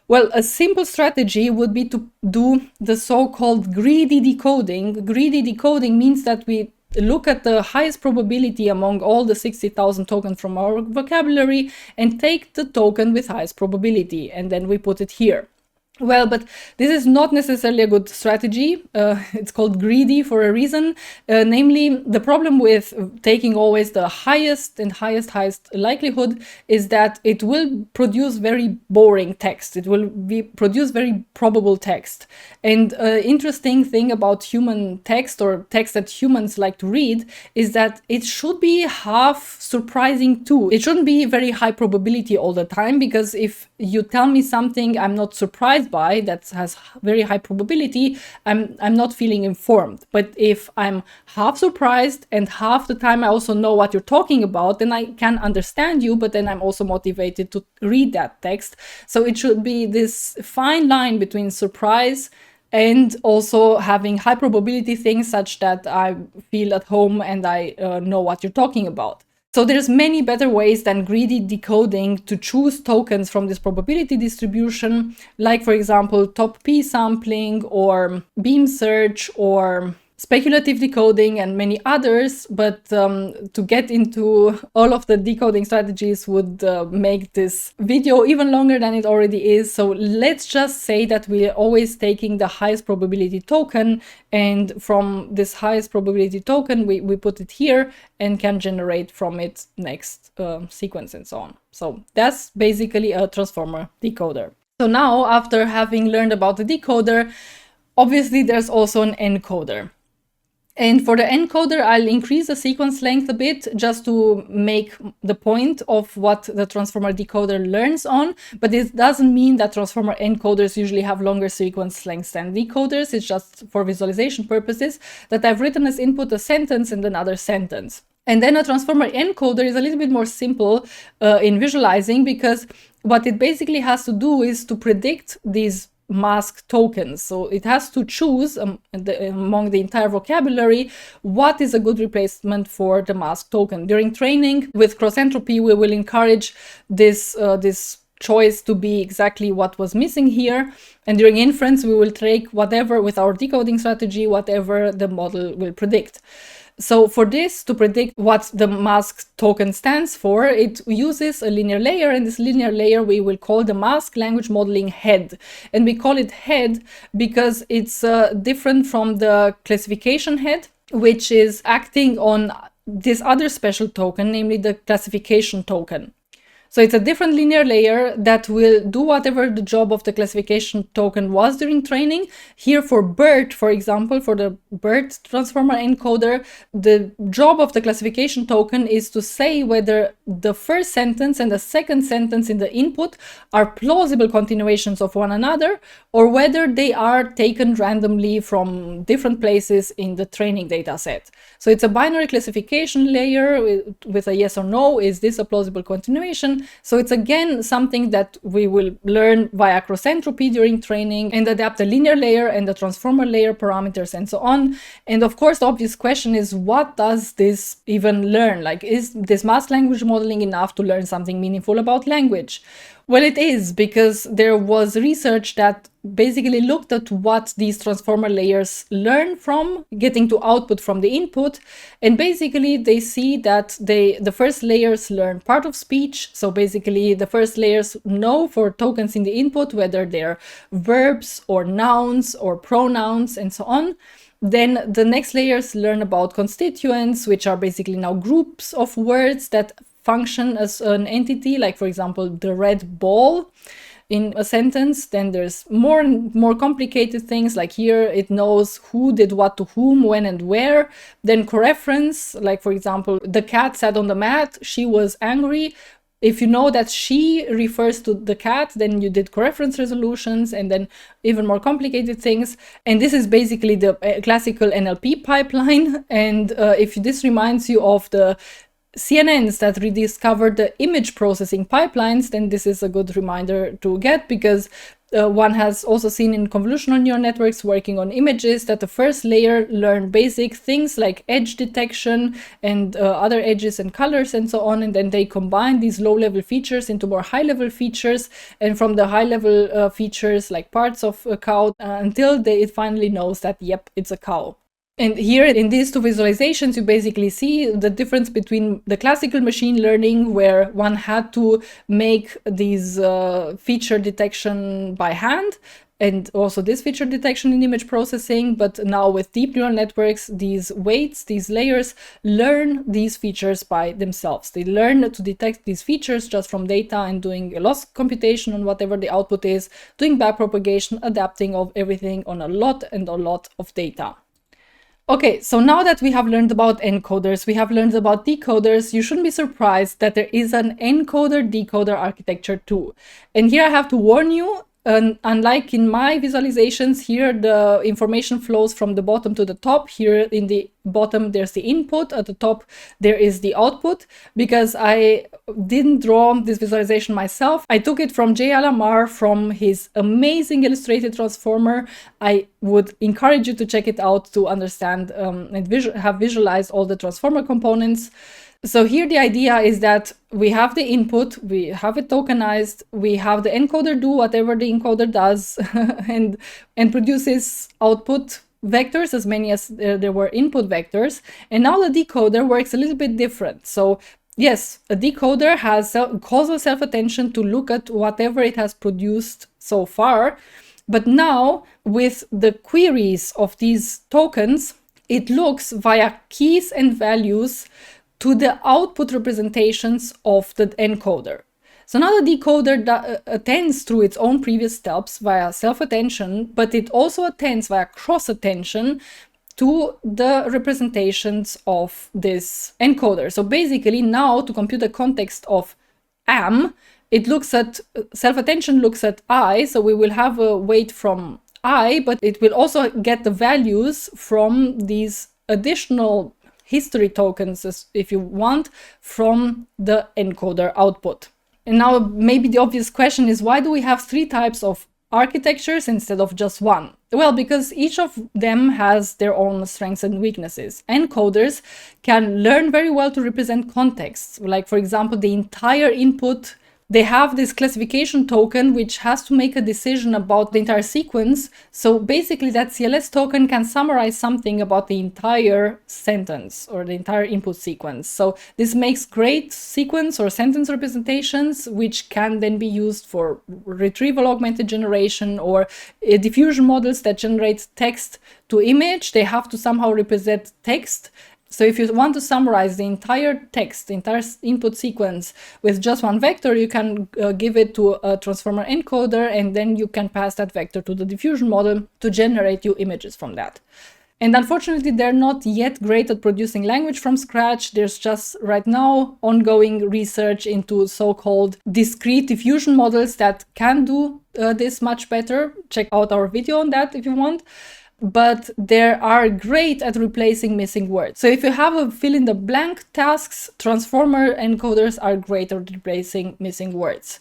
Well, a simple strategy would be to do the so-called greedy decoding. Greedy decoding means that we look at the highest probability among all the 60,000 tokens from our vocabulary and take the token with highest probability, and then we put it here. Well, but this is not necessarily a good strategy. It's called greedy for a reason. Namely, the problem with taking always the highest likelihood is that it will produce very boring text. It will produce very probable text. And interesting thing about human text, or text that humans like to read, is that it should be half surprising too. It shouldn't be very high probability all the time, because if you tell me something I'm not surprised by, that has very high probability, I'm not feeling informed. But if I'm half surprised and half the time I also know what you're talking about, then I can understand you, but then I'm also motivated to read that text. So it should be this fine line between surprise and also having high probability things, such that I feel at home and I know what you're talking about. So there's many better ways than greedy decoding to choose tokens from this probability distribution, like for example top P sampling, or beam search, or speculative decoding and many others, but to get into all of the decoding strategies would make this video even longer than it already is. So let's just say that we are always taking the highest probability token, and from this highest probability token we put it here and can generate from it next sequence and so on. So that's basically a transformer decoder. So now, after having learned about the decoder, obviously there's also an encoder. And for the encoder, I'll increase the sequence length a bit just to make the point of what the transformer decoder learns on. But it doesn't mean that transformer encoders usually have longer sequence lengths than decoders. It's just for visualization purposes that I've written as input a sentence and another sentence. And then a transformer encoder is a little bit more simple in visualizing, because what it basically has to do is to predict these mask tokens. So it has to choose among the entire vocabulary what is a good replacement for the mask token. During training with cross entropy, we will encourage this choice to be exactly what was missing here, and during inference we will take whatever, with our decoding strategy, whatever the model will predict. So for this, to predict what the mask token stands for, it uses a linear layer, and this linear layer we will call the mask language modeling head. And we call it head because it's different from the classification head, which is acting on this other special token, namely the classification token. So it's a different linear layer that will do whatever the job of the classification token was during training. Here for BERT, for example, for the BERT transformer encoder, the job of the classification token is to say whether the first sentence and the second sentence in the input are plausible continuations of one another, or whether they are taken randomly from different places in the training data set. So it's a binary classification layer with a yes or no, is this a plausible continuation? So it's again something that we will learn via cross entropy during training and adapt the linear layer and the transformer layer parameters and so on. And of course, the obvious question is, what does this even learn? Like, is this mask language modeling enough to learn something meaningful about language? Well, it is, because there was research that basically looked at what these transformer layers learn from getting to output from the input. And basically they see that the first layers learn part of speech. So basically the first layers know for tokens in the input whether they're verbs or nouns or pronouns and so on. Then the next layers learn about constituents, which are basically now groups of words that function as an entity, like for example the red ball in a sentence. Then there's more and more complicated things, like here it knows who did what to whom, when and where. Then coreference, like for example the cat sat on the mat, she was angry. If you know that she refers to the cat, then you did coreference resolutions, and then even more complicated things. And this is basically the classical NLP pipeline. And if this reminds you of the CNNs that rediscovered the image processing pipelines, then this is a good reminder to get, because one has also seen in convolutional neural networks working on images that the first layer learn basic things like edge detection and other edges and colors and so on, and then they combine these low-level features into more high-level features, and from the high-level features like parts of a cow until it finally knows that, yep, it's a cow. And here in these two visualizations, you basically see the difference between the classical machine learning, where one had to make these feature detection by hand, and also this feature detection in image processing. But now with deep neural networks, these weights, these layers, learn these features by themselves. They learn to detect these features just from data and doing a loss computation on whatever the output is, doing backpropagation, adapting of everything on a lot of data. Okay, so now that we have learned about encoders, we have learned about decoders, you shouldn't be surprised that there is an encoder-decoder architecture too. And here I have to warn you, unlike in my visualizations, here the information flows from the bottom to the top. Here in the bottom there's the input, at the top there is the output, because I didn't draw this visualization myself. I took it from J. Alamar from his amazing illustrated transformer. I would encourage you to check it out to understand and have visualized all the transformer components. So here the idea is that we have the input, we have it tokenized, we have the encoder do whatever the encoder does and produces output vectors, as many as there were input vectors. And now the decoder works a little bit different. So yes, a decoder has causal self-attention to look at whatever it has produced so far. But now, with the queries of these tokens, it looks via keys and values to the output representations of the encoder. So now the decoder attends through its own previous steps via self-attention, but it also attends via cross-attention to the representations of this encoder. So basically now, to compute the context of am, it looks at, self-attention looks at I, so we will have a weight from I, but it will also get the values from these additional history tokens, if you want, from the encoder output. And now maybe the obvious question is, why do we have 3 types of architectures instead of just one? Well, because each of them has their own strengths and weaknesses. Encoders can learn very well to represent contexts, like for example the entire input. They have this classification token which has to make a decision about the entire sequence. So basically that CLS token can summarize something about the entire sentence or the entire input sequence. So this makes great sequence or sentence representations, which can then be used for retrieval-augmented generation or diffusion models that generate text to image. They have to somehow represent text. So if you want to summarize the entire text, the entire input sequence with just one vector, you can give it to a transformer encoder, and then you can pass that vector to the diffusion model to generate you images from that. And unfortunately, they're not yet great at producing language from scratch. There's just right now ongoing research into so-called discrete diffusion models that can do this much better. Check out our video on that if you want. But they are great at replacing missing words. So if you have a fill-in-the-blank tasks, transformer encoders are great at replacing missing words.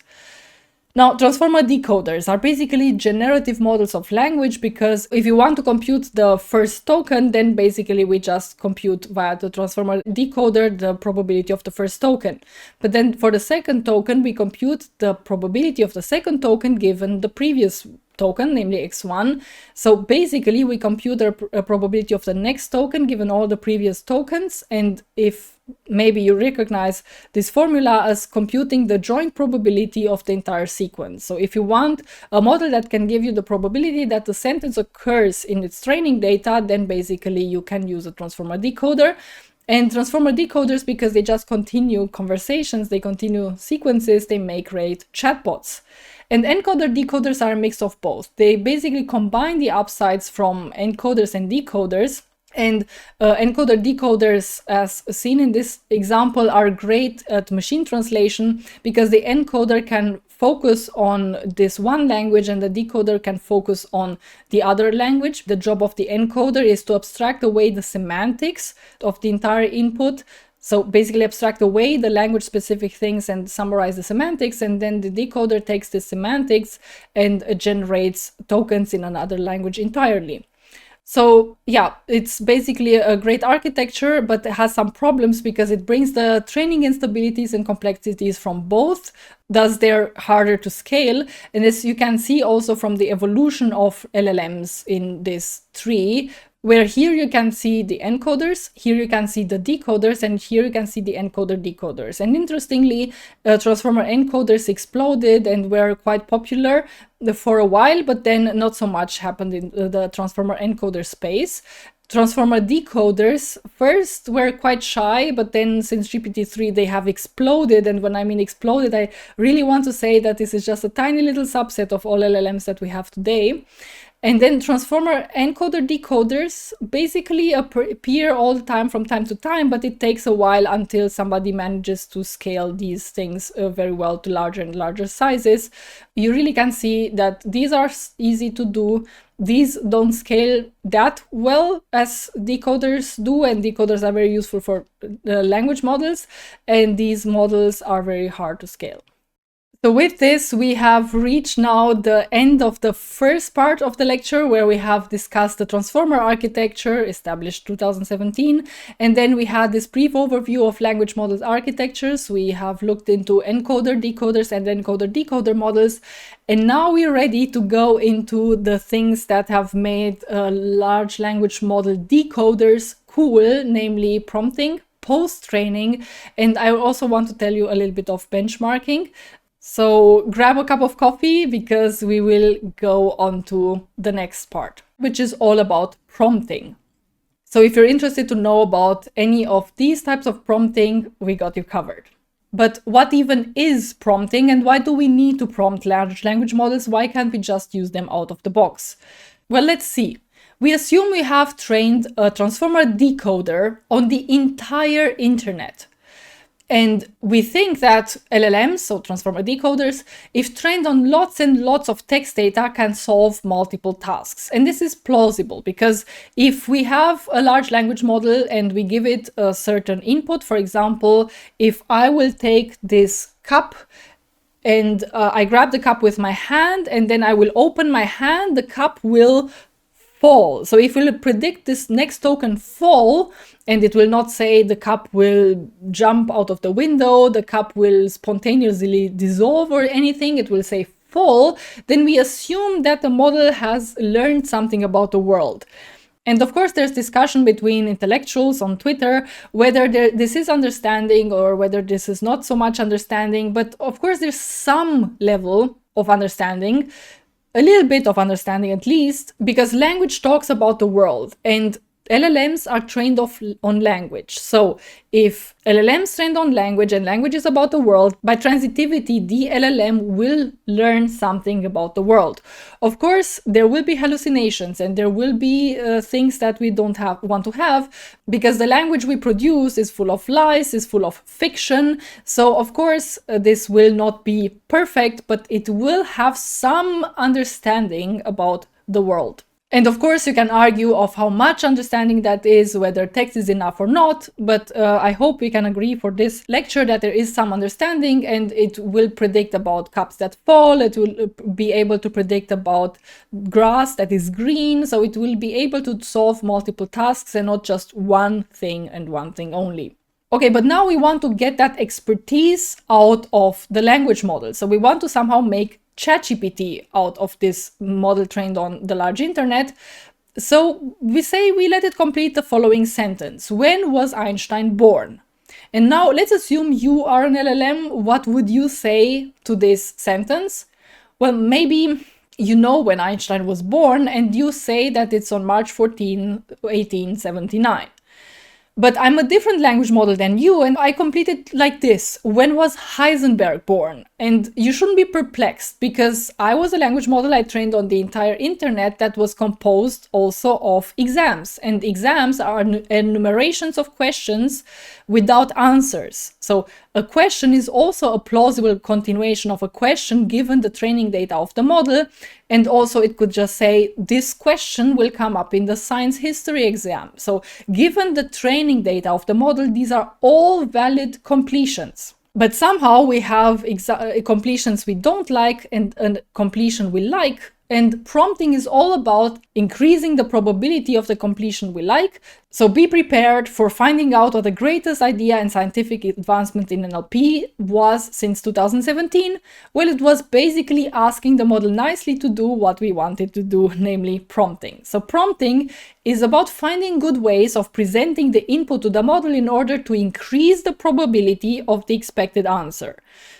Now, transformer decoders are basically generative models of language, because if you want to compute the first token, then basically we just compute via the transformer decoder the probability of the first token. But then for the second token, we compute the probability of the second token given the previous token, namely x1. So basically we compute the probability of the next token given all the previous tokens, and if maybe you recognize this formula as computing the joint probability of the entire sequence. So if you want a model that can give you the probability that the sentence occurs in its training data, then basically you can use a transformer decoder. And transformer decoders, because they just continue conversations, they continue sequences, they make great chatbots. And encoder-decoders are a mix of both. They basically combine the upsides from encoders and decoders. And encoder-decoders, as seen in this example, are great at machine translation, because the encoder can focus on this one language and the decoder can focus on the other language. The job of the encoder is to abstract away the semantics of the entire input. So basically abstract away the language-specific things and summarize the semantics, and then the decoder takes the semantics and generates tokens in another language entirely. So yeah, it's basically a great architecture, but it has some problems because it brings the training instabilities and complexities from both, thus they're harder to scale. And as you can see also from the evolution of LLMs in this tree, where here you can see the encoders, here you can see the decoders, and here you can see the encoder-decoders. And interestingly, transformer encoders exploded and were quite popular for a while, but then not so much happened in the transformer encoder space. Transformer decoders first were quite shy, but then since GPT-3 they have exploded. And when I mean exploded, I really want to say that this is just a tiny little subset of all LLMs that we have today. And then transformer encoder-decoders basically appear all the time from time to time, but it takes a while until somebody manages to scale these things very well to larger and larger sizes. You really can see that these are easy to do. These don't scale that well as decoders do, and decoders are very useful for language models, and these models are very hard to scale. So with this, we have reached now the end of the first part of the lecture, where we have discussed the transformer architecture established 2017. And then we had this brief overview of language models architectures. We have looked into encoder-decoders and encoder-decoder models. And now we're ready to go into the things that have made large language model decoders cool, namely prompting, post-training, and I also want to tell you a little bit of benchmarking. So grab a cup of coffee, because we will go on to the next part, which is all about prompting. So if you're interested to know about any of these types of prompting, we got you covered. But what even is prompting, and why do we need to prompt large language models? Why can't we just use them out of the box? Well, let's see. We assume we have trained a transformer decoder on the entire internet. And we think that LLMs, so transformer decoders, if trained on lots and lots of text data, can solve multiple tasks. And this is plausible, because if we have a large language model and we give it a certain input, for example, if I will take this cup and I grab the cup with my hand and then I will open my hand, the cup will fall. So if we'll predict this next token fall, and it will not say the cup will jump out of the window, the cup will spontaneously dissolve or anything, it will say fall, then we assume that the model has learned something about the world. And of course, there's discussion between intellectuals on Twitter whether this is understanding or whether this is not so much understanding. But of course, there's some level of understanding, a little bit of understanding at least, because language talks about the world and LLMs are trained on language. So if LLMs trained on language and language is about the world, by transitivity, the LLM will learn something about the world. Of course, there will be hallucinations and there will be things that we don't want to have, because the language we produce is full of lies, is full of fiction. So of course, this will not be perfect, but it will have some understanding about the world. And of course, you can argue of how much understanding that is, whether text is enough or not, but I hope we can agree for this lecture that there is some understanding, and it will predict about cups that fall, it will be able to predict about grass that is green, so it will be able to solve multiple tasks and not just one thing and one thing only. Okay, but now we want to get that expertise out of the language model. So we want to somehow make ChatGPT out of this model trained on the large internet. So we say we let it complete the following sentence. When was Einstein born? And now let's assume you are an LLM. What would you say to this sentence? Well, maybe you know when Einstein was born and you say that it's on March 14, 1879. But I'm a different language model than you, and I complete it like this. When was Heisenberg born? And you shouldn't be perplexed, because I was a language model I trained on the entire internet that was composed also of exams. And exams are enumerations of questions without answers. So a question is also a plausible continuation of a question given the training data of the model. And also it could just say, this question will come up in the science history exam. So given the training data of the model, these are all valid completions. But somehow we have completions we don't like and a completion we like. And prompting is all about increasing the probability of the completion we like. So be prepared for finding out what the greatest idea in scientific advancement in NLP was since 2017. Well, it was basically asking the model nicely to do what we wanted to do, namely prompting. So prompting is about finding good ways of presenting the input to the model in order to increase the probability of the expected answer.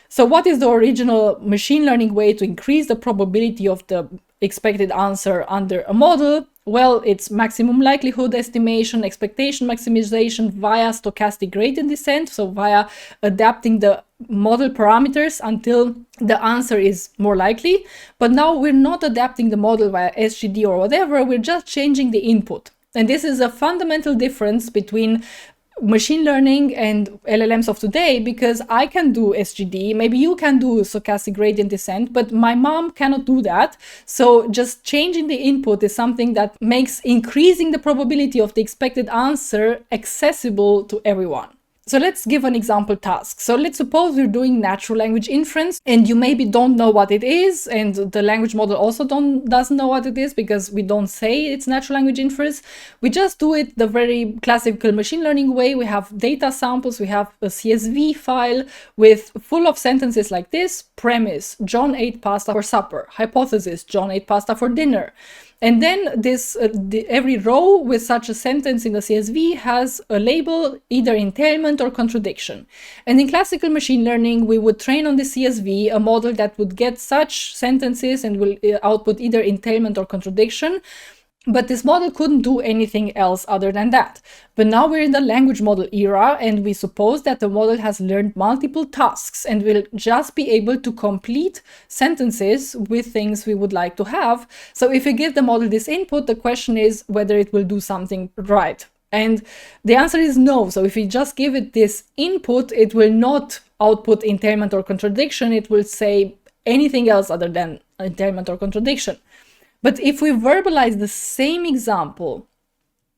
So what is the original machine learning way to increase the probability of the expected answer under a model? Well, it's maximum likelihood estimation, expectation maximization via stochastic gradient descent, so via adapting the model parameters until the answer is more likely. But now we're not adapting the model via SGD or whatever, we're just changing the input. And this is a fundamental difference between machine learning and LLMs of today, because I can do SGD, maybe you can do stochastic gradient descent, but my mom cannot do that. So just changing the input is something that makes increasing the probability of the expected answer accessible to everyone. So let's give an example task. So let's suppose we're doing natural language inference and you maybe don't know what it is, and the language model also doesn't know what it is because we don't say it's natural language inference. We just do it the very classical machine learning way. We have data samples, we have a CSV file with full of sentences like this: premise, John ate pasta for supper; hypothesis, John ate pasta for dinner. And then every row with such a sentence in the CSV has a label, either entailment or contradiction. And in classical machine learning, we would train on the CSV a model that would get such sentences and will output either entailment or contradiction. But this model couldn't do anything else other than that. But now we're in the language model era, and we suppose that the model has learned multiple tasks and will just be able to complete sentences with things we would like to have. So if we give the model this input, the question is whether it will do something right. And the answer is no. So if we just give it this input, it will not output entailment or contradiction. It will say anything else other than entailment or contradiction. But if we verbalize the same example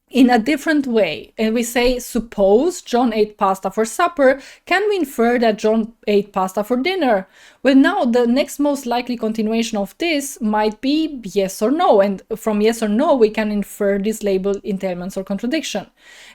in a different way, and we say, suppose John ate pasta for supper, can we infer that John ate pasta for dinner? Well, now the next most likely continuation of this might be yes or no. And from yes or no, we can infer this label entailments or contradiction.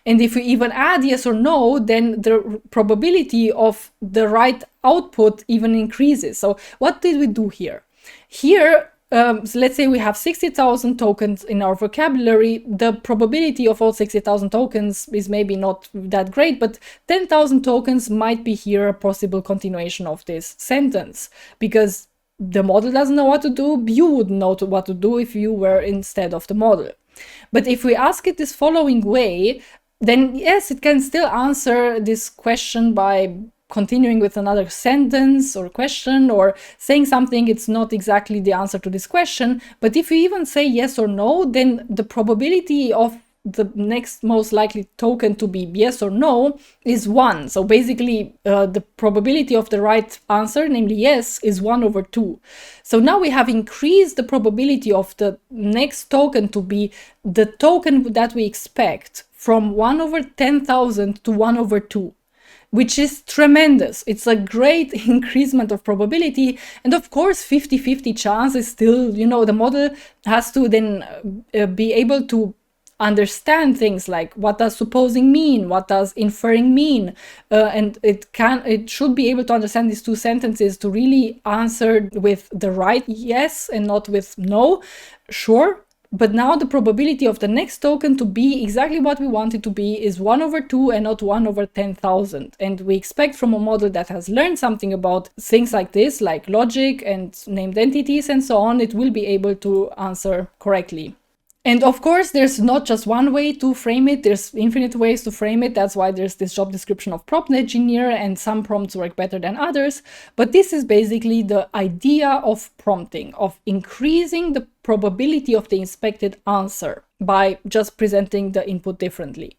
And if we even add yes or no, then the probability of the right output even increases. So what did we do here? Here, so let's say we have 60,000 tokens in our vocabulary. The probability of all 60,000 tokens is maybe not that great, but 10,000 tokens might be here a possible continuation of this sentence, because the model doesn't know what to do. You wouldn't know what to do if you were instead of the model. But if we ask it this following way, then yes, it can still answer this question by continuing with another sentence or question, or saying something it's not exactly the answer to this question. But if you even say yes or no, then the probability of the next most likely token to be yes or no is 1. So basically the probability of the right answer, namely yes, is 1/2. So now we have increased the probability of the next token to be the token that we expect from 1/10,000 to 1/2. Which is tremendous. It's a great increasement of probability. And of course, 50-50 chance is still, the model has to then be able to understand things like what does supposing mean, what does inferring mean, and it should be able to understand these two sentences to really answer with the right yes and not with no. Sure. But now the probability of the next token to be exactly what we want it to be is 1/2 and not 1/10,000. And we expect from a model that has learned something about things like this, like logic and named entities and so on, it will be able to answer correctly. And of course, there's not just one way to frame it, there's infinite ways to frame it. That's why there's this job description of prompt engineer, and some prompts work better than others. But this is basically the idea of prompting, of increasing the probability of the expected answer by just presenting the input differently.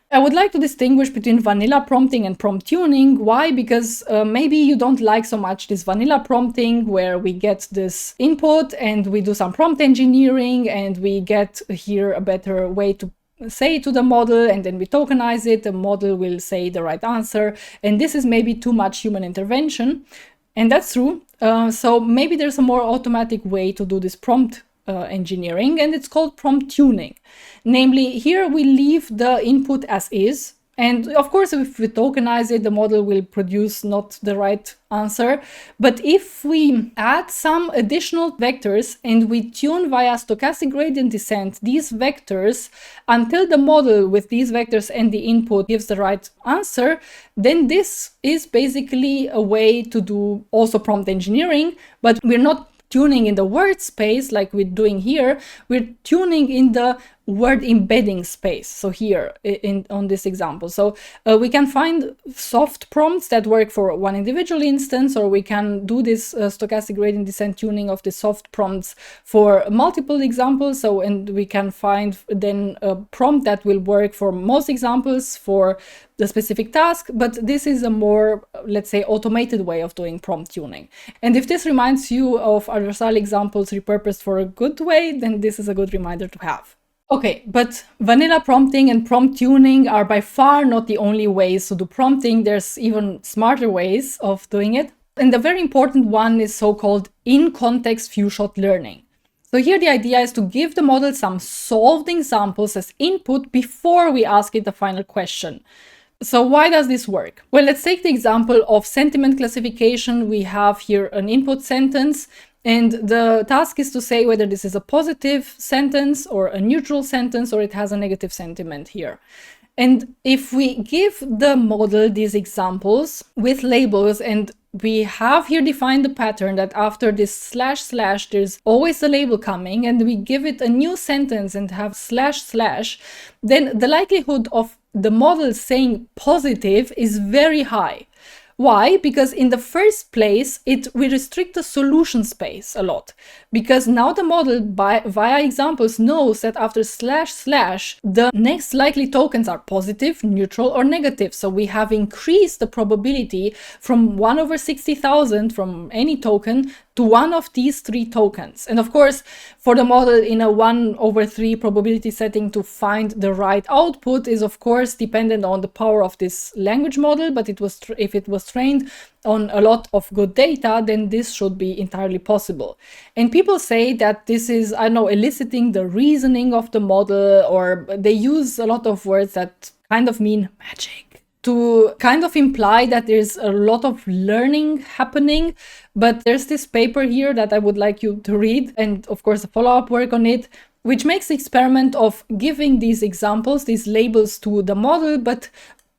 I would like to distinguish between vanilla prompting and prompt tuning. Why? Because maybe you don't like so much this vanilla prompting where we get this input and we do some prompt engineering and we get here a better way to say to the model, and then we tokenize it, the model will say the right answer, and this is maybe too much human intervention. And that's true. So maybe there's a more automatic way to do this prompt engineering, and it's called prompt tuning. Namely, here we leave the input as is, and of course if we tokenize it, the model will produce not the right answer. But if we add some additional vectors and we tune via stochastic gradient descent these vectors until the model with these vectors and the input gives the right answer, then this is basically a way to do also prompt engineering, but we're not tuning in the word space like we're doing here, we're tuning in the word embedding space. So here on this example, so we can find soft prompts that work for one individual instance, or we can do this stochastic gradient descent tuning of the soft prompts for multiple examples. So, and we can find then a prompt that will work for most examples for the specific task, but this is a more, let's say, automated way of doing prompt tuning. And if this reminds you of adversarial examples repurposed for a good way, then this is a good reminder to have. Okay, but vanilla prompting and prompt tuning are by far not the only ways to do prompting. There's even smarter ways of doing it. And the very important one is so-called in-context few-shot learning. So here the idea is to give the model some solved examples as input before we ask it the final question. So why does this work? Well, let's take the example of sentiment classification. We have here an input sentence, and the task is to say whether this is a positive sentence or a neutral sentence, or it has a negative sentiment here. And if we give the model these examples with labels, and we have here defined the pattern that after this / there's always a label coming, and we give it a new sentence and have // then the likelihood of the model saying positive is very high. Why? Because in the first place, we restrict the solution space a lot. Because now the model, via examples, knows that after // the next likely tokens are positive, neutral, or negative. So we have increased the probability from 1/60,000 from any token to one of these 3 tokens. And of course, for the model in a 1/3 probability setting to find the right output is of course dependent on the power of this language model, but if it was trained on a lot of good data, then this should be entirely possible. And people say that this is, I don't know, eliciting the reasoning of the model, or they use a lot of words that kind of mean magic to kind of imply that there's a lot of learning happening. But there's this paper here that I would like you to read, and of course a follow-up work on it, which makes the experiment of giving these examples, these labels to the model, but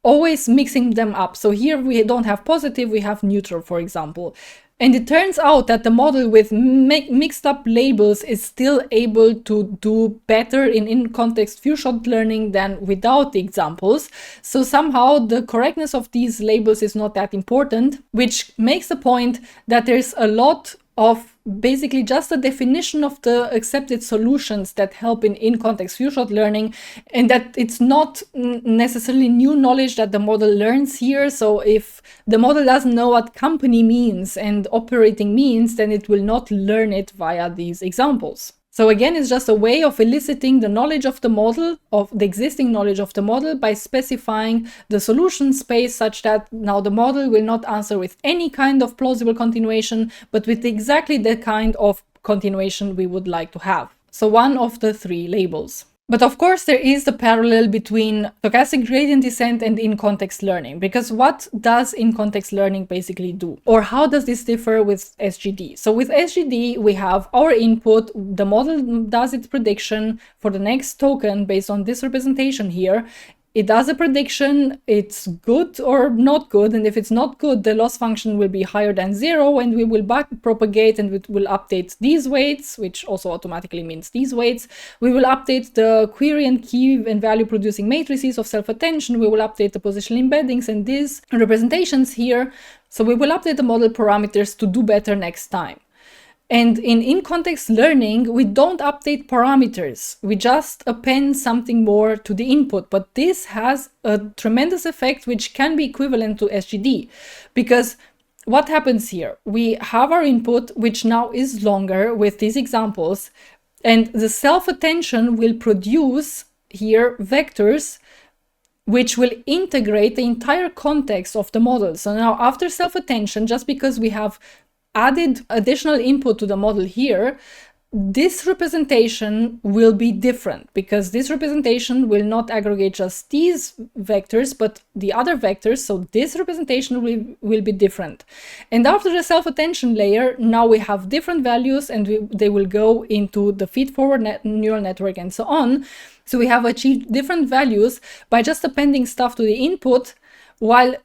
always mixing them up. So here we don't have positive, we have neutral, for example. And it turns out that the model with mixed up labels is still able to do better in context few-shot learning than without the examples. So somehow the correctness of these labels is not that important, which makes the point that there's a lot of basically just a definition of the accepted solutions that help in context few-shot learning, and that it's not necessarily new knowledge that the model learns here. So if the model doesn't know what company means and operating means, then it will not learn it via these examples. So again, it's just a way of eliciting the knowledge of the model, of the existing knowledge of the model, by specifying the solution space such that now the model will not answer with any kind of plausible continuation, but with exactly the kind of continuation we would like to have. So one of the 3 labels. But of course, there is the parallel between stochastic gradient descent and in-context learning, because what does in-context learning basically do? Or how does this differ with SGD? So with SGD, we have our input, the model does its prediction for the next token based on this representation here. It does a prediction, it's good or not good, and if it's not good, the loss function will be higher than 0, and we will back propagate, and it will update these weights, which also automatically means these weights. We will update the query and key and value producing matrices of self-attention. We will update the positional embeddings and these representations here. So we will update the model parameters to do better next time. And in-context learning, we don't update parameters. We just append something more to the input. But this has a tremendous effect, which can be equivalent to SGD. Because what happens here? We have our input, which now is longer with these examples. And the self-attention will produce here vectors which will integrate the entire context of the model. So now after self-attention, just because we have added additional input to the model here, this representation will be different, because this representation will not aggregate just these vectors, but the other vectors. So this representation will be different. And after the self-attention layer, now we have different values, and they will go into the feed-forward neural network and so on. So we have achieved different values by just appending stuff to the input, while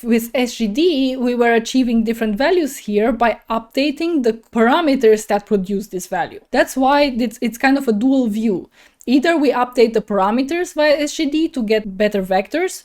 with SGD, we were achieving different values here by updating the parameters that produce this value. That's why it's kind of a dual view. Either we update the parameters via SGD to get better vectors,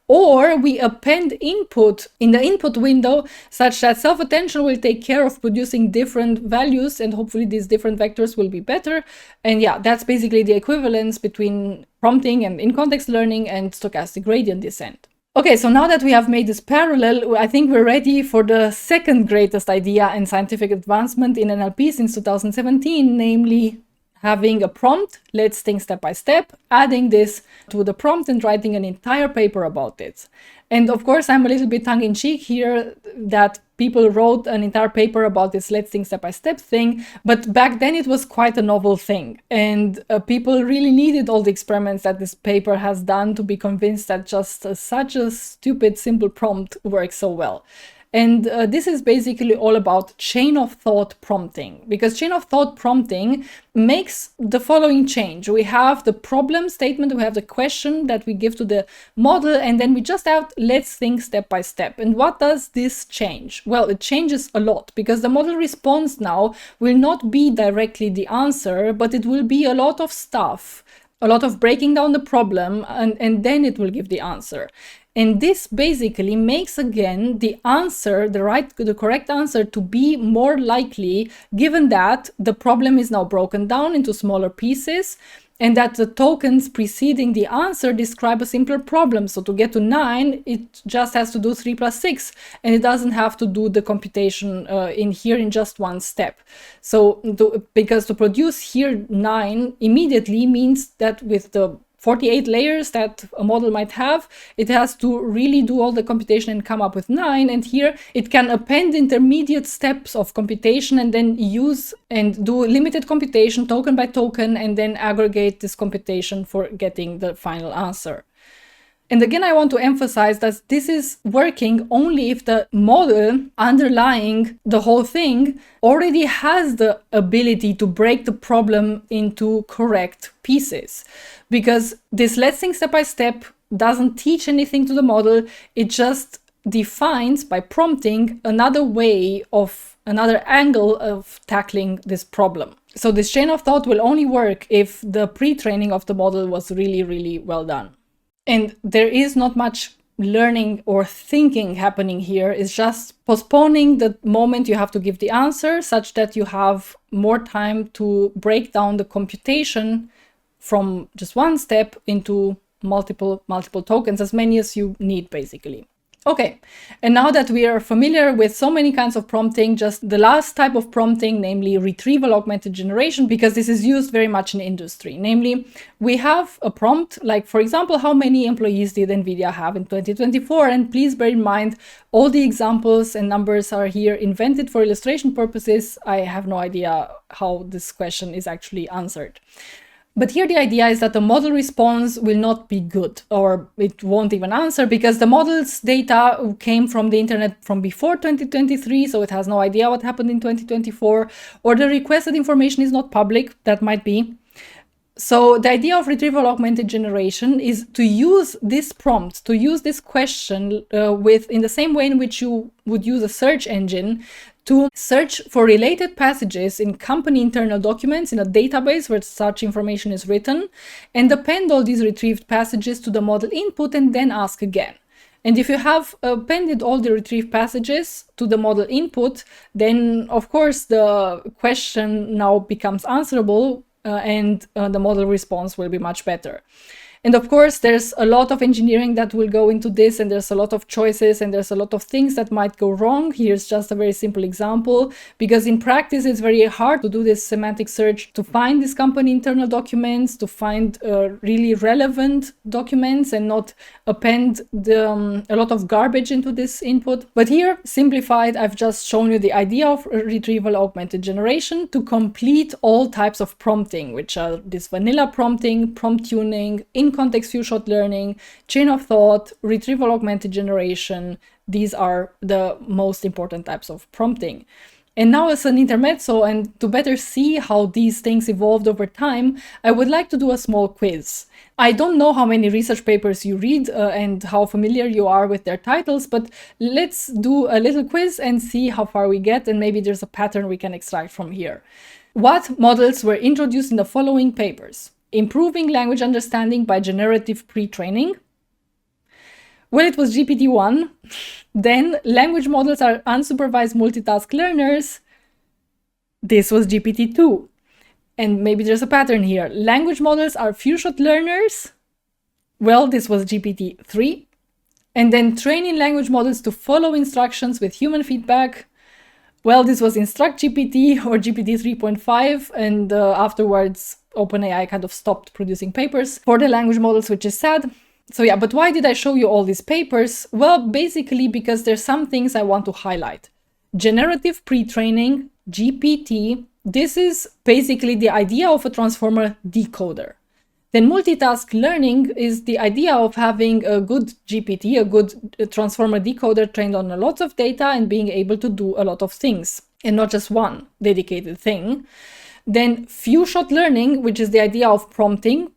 or we append input in the input window such that self-attention will take care of producing different values, and hopefully these different vectors will be better. And yeah, that's basically the equivalence between prompting and in-context learning and stochastic gradient descent. Okay, so now that we have made this parallel, I think we're ready for the second greatest idea in scientific advancement in NLP since 2017, namely having a prompt, let's think step by step, adding this to the prompt and writing an entire paper about it. And of course, I'm a little bit tongue-in-cheek here that people wrote an entire paper about this let's think step by step thing, but back then it was quite a novel thing. And people really needed all the experiments that this paper has done to be convinced that just such a stupid, simple prompt works so well. And this is basically all about chain of thought prompting, because chain of thought prompting makes the following change. We have the problem statement, we have the question that we give to the model, and then we just have let's think step by step. And what does this change? Well, it changes a lot, because the model response now will not be directly the answer, but it will be a lot of stuff, a lot of breaking down the problem, and then it will give the answer. And this basically makes, again, the answer, the correct answer to be more likely, given that the problem is now broken down into smaller pieces and that the tokens preceding the answer describe a simpler problem. So to get to 9, it just has to do 3 plus 6, and it doesn't have to do the computation in here in just one step. So because to produce here 9 immediately means that with the 48 layers that a model might have, it has to really do all the computation and come up with 9. And here it can append intermediate steps of computation and then use and do limited computation token by token and then aggregate this computation for getting the final answer. And again, I want to emphasize that this is working only if the model underlying the whole thing already has the ability to break the problem into correct pieces. Because this let's think step by step doesn't teach anything to the model, it just defines by prompting another way of, another angle of tackling this problem. So this chain of thought will only work if the pre-training of the model was really, really well done. And there is not much learning or thinking happening here. It's just postponing the moment you have to give the answer such that you have more time to break down the computation from just one step into multiple tokens, as many as you need, basically. Okay, and now that we are familiar with so many kinds of prompting, just the last type of prompting, namely retrieval-augmented generation, because this is used very much in industry. Namely, we have a prompt, like, for example, how many employees did NVIDIA have in 2024? And please bear in mind, all the examples and numbers are here invented for illustration purposes. I have no idea how this question is actually answered. But here the idea is that the model response will not be good, or it won't even answer, because the model's data came from the internet from before 2023, so it has no idea what happened in 2024, or the requested information is not public, that might be. So the idea of retrieval-augmented generation is to use this prompt, to use this question in the same way in which you would use a search engine, to search for related passages in company internal documents in a database where such information is written, and append all these retrieved passages to the model input and then ask again. And if you have appended all the retrieved passages to the model input, then of course the question now becomes answerable and the model response will be much better. And of course, there's a lot of engineering that will go into this, and there's a lot of choices, and there's a lot of things that might go wrong. Here's just a very simple example, because in practice, it's very hard to do this semantic search to find these company internal documents, to find really relevant documents and not append a lot of garbage into this input. But here, simplified, I've just shown you the idea of retrieval-augmented generation to complete all types of prompting, which are this vanilla prompting, prompt tuning, in-context few-shot learning, chain of thought, retrieval-augmented generation. These are the most important types of prompting. And now, as an intermezzo, and to better see how these things evolved over time, I would like to do a small quiz. I don't know how many research papers you read and how familiar you are with their titles, but let's do a little quiz and see how far we get, and maybe there's a pattern we can extract from here. What models were introduced in the following papers? Improving language understanding by generative pre-training. Well, it was GPT-1. Then language models are unsupervised multitask learners. This was GPT-2. And maybe there's a pattern here. Language models are few-shot learners. Well, this was GPT-3. And then training language models to follow instructions with human feedback. Well, this was InstructGPT or GPT 3.5, and afterwards OpenAI kind of stopped producing papers for the language models, which is sad. So yeah, but why did I show you all these papers? Well, basically because there's some things I want to highlight. Generative pre-training, GPT, this is basically the idea of a transformer decoder. Then multitask learning is the idea of having a good GPT, a good transformer decoder trained on a lot of data and being able to do a lot of things and not just one dedicated thing. Then few-shot learning, which is the idea of prompting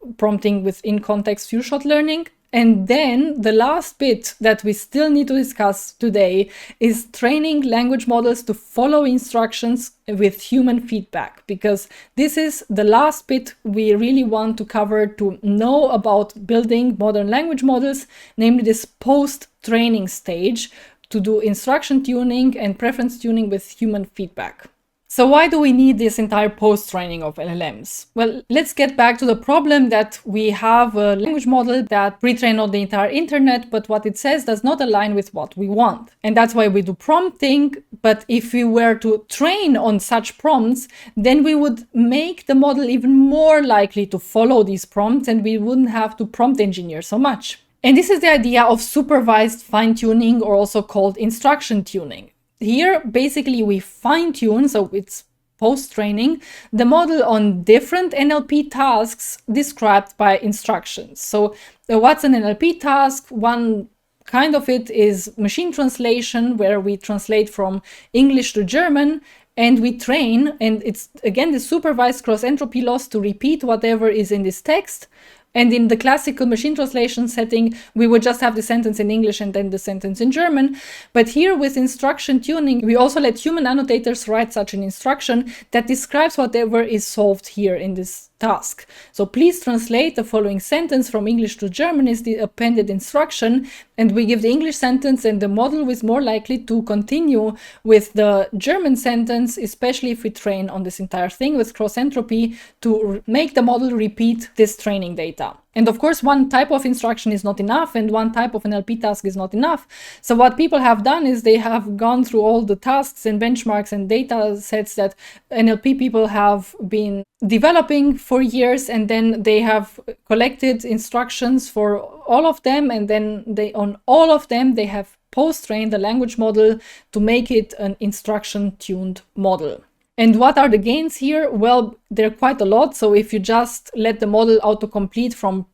with in-context few-shot learning. And then the last bit that we still need to discuss today is training language models to follow instructions with human feedback, because this is the last bit we really want to cover to know about building modern language models, namely this post-training stage to do instruction tuning and preference tuning with human feedback. So why do we need this entire post-training of LLMs? Well, let's get back to the problem that we have a language model that pre-trained on the entire internet, but what it says does not align with what we want. And that's why we do prompting. But if we were to train on such prompts, then we would make the model even more likely to follow these prompts, and we wouldn't have to prompt engineer so much. And this is the idea of supervised fine-tuning, or also called instruction tuning. Here, basically, we fine-tune, so it's post-training, the model on different NLP tasks described by instructions. So what's an NLP task? One kind of it is machine translation, where we translate from English to German, and we train, and it's, again, the supervised cross-entropy loss to repeat whatever is in this text. And in the classical machine translation setting, we would just have the sentence in English and then the sentence in German. But here with instruction tuning, we also let human annotators write such an instruction that describes whatever is solved here in this task. So please translate the following sentence from English to German is the appended instruction, and we give the English sentence, and the model is more likely to continue with the German sentence, especially if we train on this entire thing with cross entropy to make the model repeat this training data. And of course, one type of instruction is not enough, and one type of NLP task is not enough. So what people have done is they have gone through all the tasks and benchmarks and data sets that NLP people have been developing for years, and then they have collected instructions for all of them, and then on all of them they have post-trained the language model to make it an instruction-tuned model. And what are the gains here? Well, there are quite a lot. So if you just let the model autocomplete from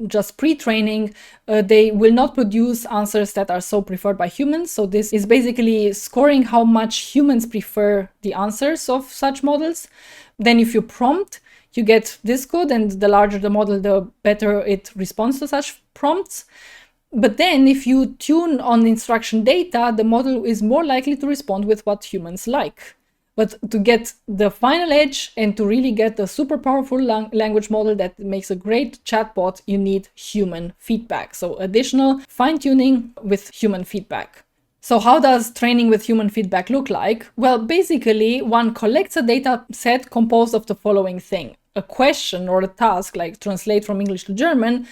just pre-training, they will not produce answers that are so preferred by humans. So this is basically scoring how much humans prefer the answers of such models. Then if you prompt, you get this code, and the larger the model, the better it responds to such prompts. But then if you tune on instruction data, the model is more likely to respond with what humans like. But to get the final edge and to really get a super powerful language model that makes a great chatbot, you need human feedback. So additional fine-tuning with human feedback. So how does training with human feedback look like? Well, basically, one collects a data set composed of the following thing: a question or a task, like translate from English to German,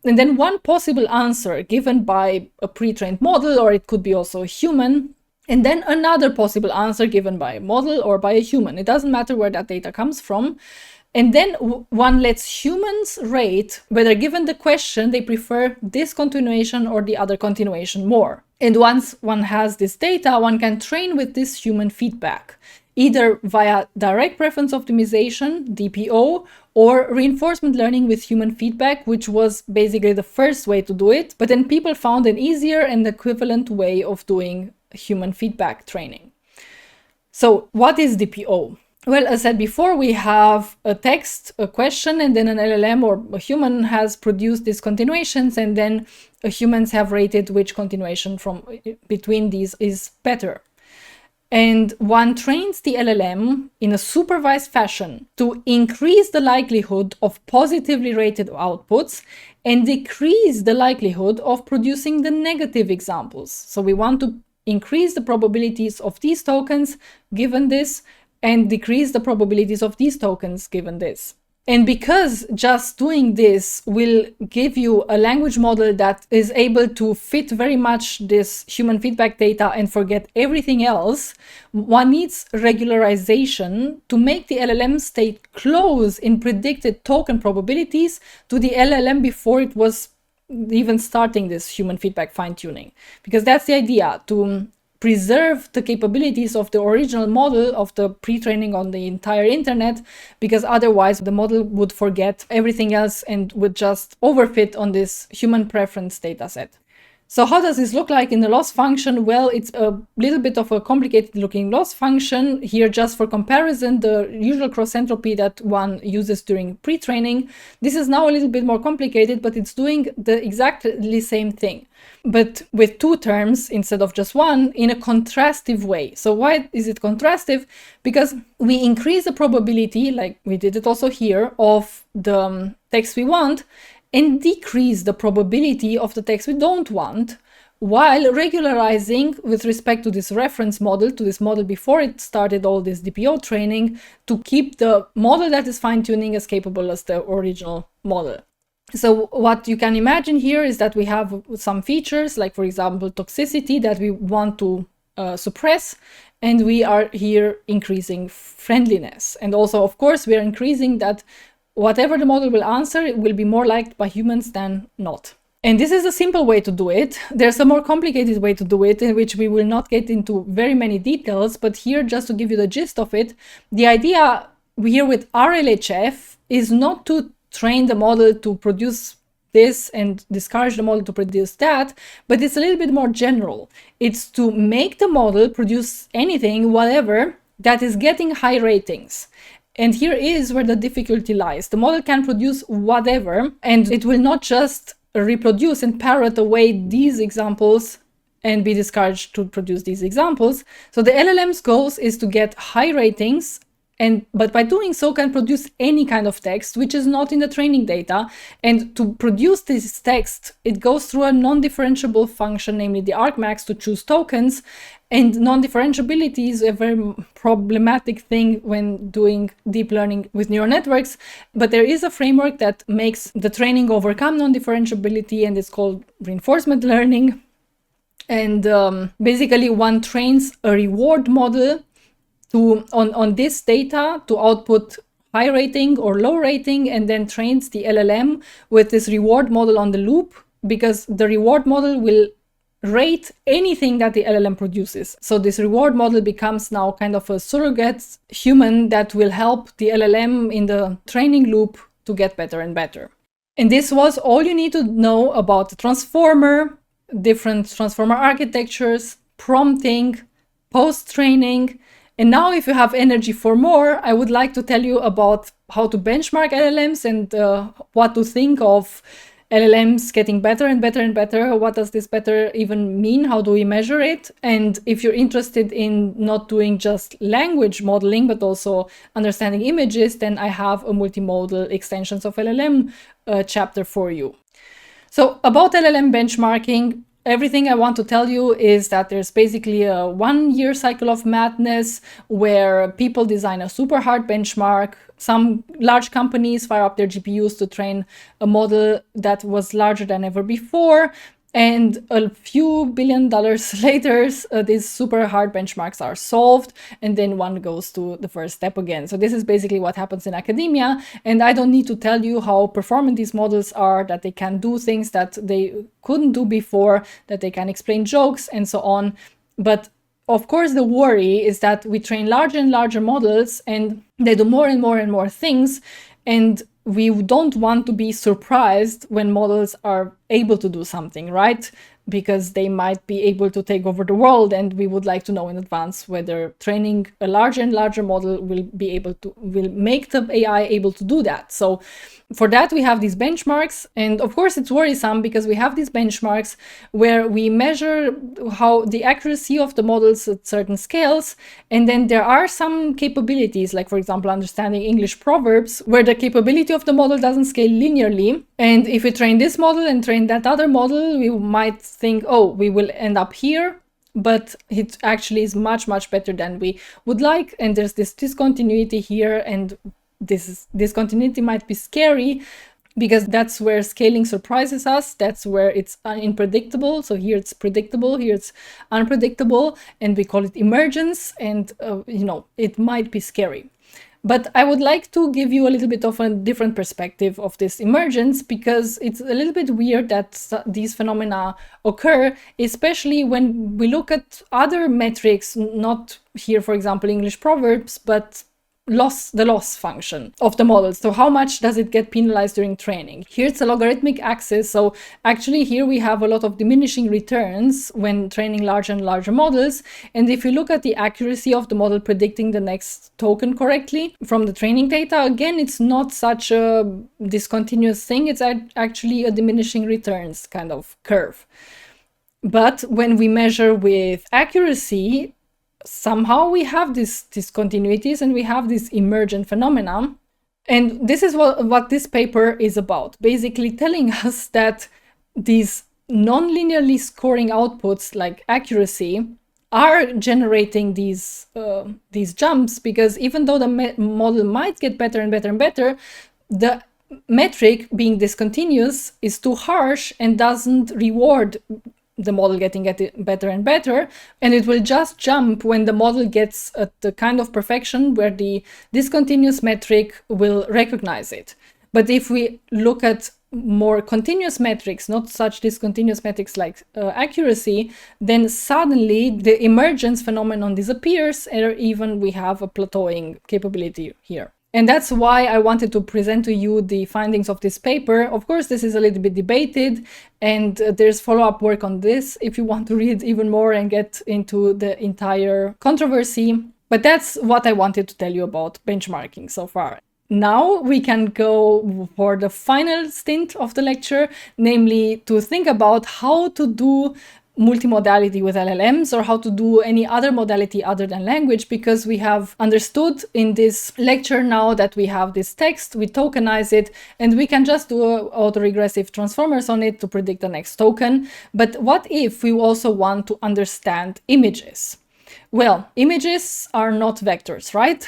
and then one possible answer given by a pre-trained model, or it could be also a human, and then another possible answer given by a model or by a human. It doesn't matter where that data comes from. And then one lets humans rate whether, given the question, they prefer this continuation or the other continuation more. And once one has this data, one can train with this human feedback, either via direct preference optimization, DPO, or reinforcement learning with human feedback, which was basically the first way to do it. But then people found an easier and equivalent way of doing human feedback training. So what is DPO? Well, as I said before, we have a text, a question, and then an LLM or a human has produced these continuations, and then humans have rated which continuation from between these is better. And one trains the LLM in a supervised fashion to increase the likelihood of positively rated outputs and decrease the likelihood of producing the negative examples. So we want to increase the probabilities of these tokens given this, and decrease the probabilities of these tokens given this. And because just doing this will give you a language model that is able to fit very much this human feedback data and forget everything else, one needs regularization to make the LLM stay close in predicted token probabilities to the LLM before it was even starting this human feedback fine-tuning. Because that's the idea, to preserve the capabilities of the original model of the pre-training on the entire internet, because otherwise the model would forget everything else and would just overfit on this human preference dataset. So how does this look like in the loss function? Well, it's a little bit of a complicated looking loss function. Here, just for comparison, the usual cross entropy that one uses during pre-training. This is now a little bit more complicated, but it's doing the exactly same thing, but with two terms instead of just one, in a contrastive way. So why is it contrastive? Because we increase the probability, like we did it also here, of the text we want, and decrease the probability of the text we don't want, while regularizing with respect to this reference model, to this model before it started all this DPO training, to keep the model that is fine-tuning as capable as the original model. So what you can imagine here is that we have some features, like for example, toxicity that we want to suppress, and we are here increasing friendliness. And also, of course, we are increasing that whatever the model will answer, it will be more liked by humans than not. And this is a simple way to do it. There's a more complicated way to do it, in which we will not get into very many details, but here, just to give you the gist of it, the idea here with RLHF is not to train the model to produce this and discourage the model to produce that, but it's a little bit more general. It's to make the model produce anything, whatever, that is getting high ratings. And here is where the difficulty lies. The model can produce whatever, and it will not just reproduce and parrot away these examples and be discouraged to produce these examples. So the LLM's goals is to get high ratings, but by doing so can produce any kind of text which is not in the training data. And to produce this text, it goes through a non-differentiable function, namely the argmax, to choose tokens. And non-differentiability is a very problematic thing when doing deep learning with neural networks, but there is a framework that makes the training overcome non-differentiability, and it's called reinforcement learning. And basically one trains a reward model on this data to output high rating or low rating, and then trains the LLM with this reward model on the loop, because the reward model will rate anything that the LLM produces. So this reward model becomes now kind of a surrogate human that will help the LLM in the training loop to get better and better. And this was all you need to know about the transformer, different transformer architectures, prompting, post-training. And now, if you have energy for more, I would like to tell you about how to benchmark LLMs and what to think of LLMs getting better and better and better. What does this better even mean? How do we measure it? And if you're interested in not doing just language modeling, but also understanding images, then I have a multimodal extensions of LLM chapter for you. So about LLM benchmarking, everything I want to tell you is that there's basically a 1 year cycle of madness where people design a super hard benchmark. Some large companies fire up their GPUs to train a model that was larger than ever before. And a few $1 billion later, these super hard benchmarks are solved, and then one goes to the first step again. So this is basically what happens in academia. And I don't need to tell you how performant these models are, that they can do things that they couldn't do before, that they can explain jokes and so on. But of course, the worry is that we train larger and larger models and they do more and more and more things. And we don't want to be surprised when models are able to do something, right? Because they might be able to take over the world, and we would like to know in advance whether training a larger and larger model will make the AI able to do that. So for that, we have these benchmarks. And of course, it's worrisome because we have these benchmarks where we measure how the accuracy of the models at certain scales. And then there are some capabilities, like, for example, understanding English proverbs, where the capability of the model doesn't scale linearly. And if we train this model and train that other model, we might think, oh, we will end up here. But it actually is much, much better than we would like. And there's this discontinuity here. And this discontinuity might be scary, because that's where scaling surprises us. That's where it's unpredictable. So here it's predictable, here it's unpredictable, and we call it emergence, and it might be scary. But I would like to give you a little bit of a different perspective of this emergence, because it's a little bit weird that these phenomena occur, especially when we look at other metrics, not here, for example, English proverbs, but the loss function of the model. So how much does it get penalized during training? Here it's a logarithmic axis. So actually here we have a lot of diminishing returns when training larger and larger models. And if you look at the accuracy of the model predicting the next token correctly from the training data, again, it's not such a discontinuous thing. It's actually a diminishing returns kind of curve. But when we measure with accuracy, somehow we have these discontinuities and we have this emergent phenomena. And this is what this paper is about, basically telling us that these non-linearly scoring outputs like accuracy are generating these jumps, because even though the model might get better and better and better, the metric being discontinuous is too harsh and doesn't reward the model getting better and better, and it will just jump when the model gets at the kind of perfection where the discontinuous metric will recognize it. But if we look at more continuous metrics, not such discontinuous metrics like accuracy, then suddenly the emergence phenomenon disappears, or even we have a plateauing capability here. And that's why I wanted to present to you the findings of this paper. Of course, this is a little bit debated, and there's follow-up work on this if you want to read even more and get into the entire controversy. But that's what I wanted to tell you about benchmarking so far. Now we can go for the final stint of the lecture, namely to think about how to do multimodality with LLMs, or how to do any other modality other than language, because we have understood in this lecture now that we have this text, we tokenize it, and we can just do autoregressive transformers on it to predict the next token. But what if we also want to understand images? Well, images are not vectors, right?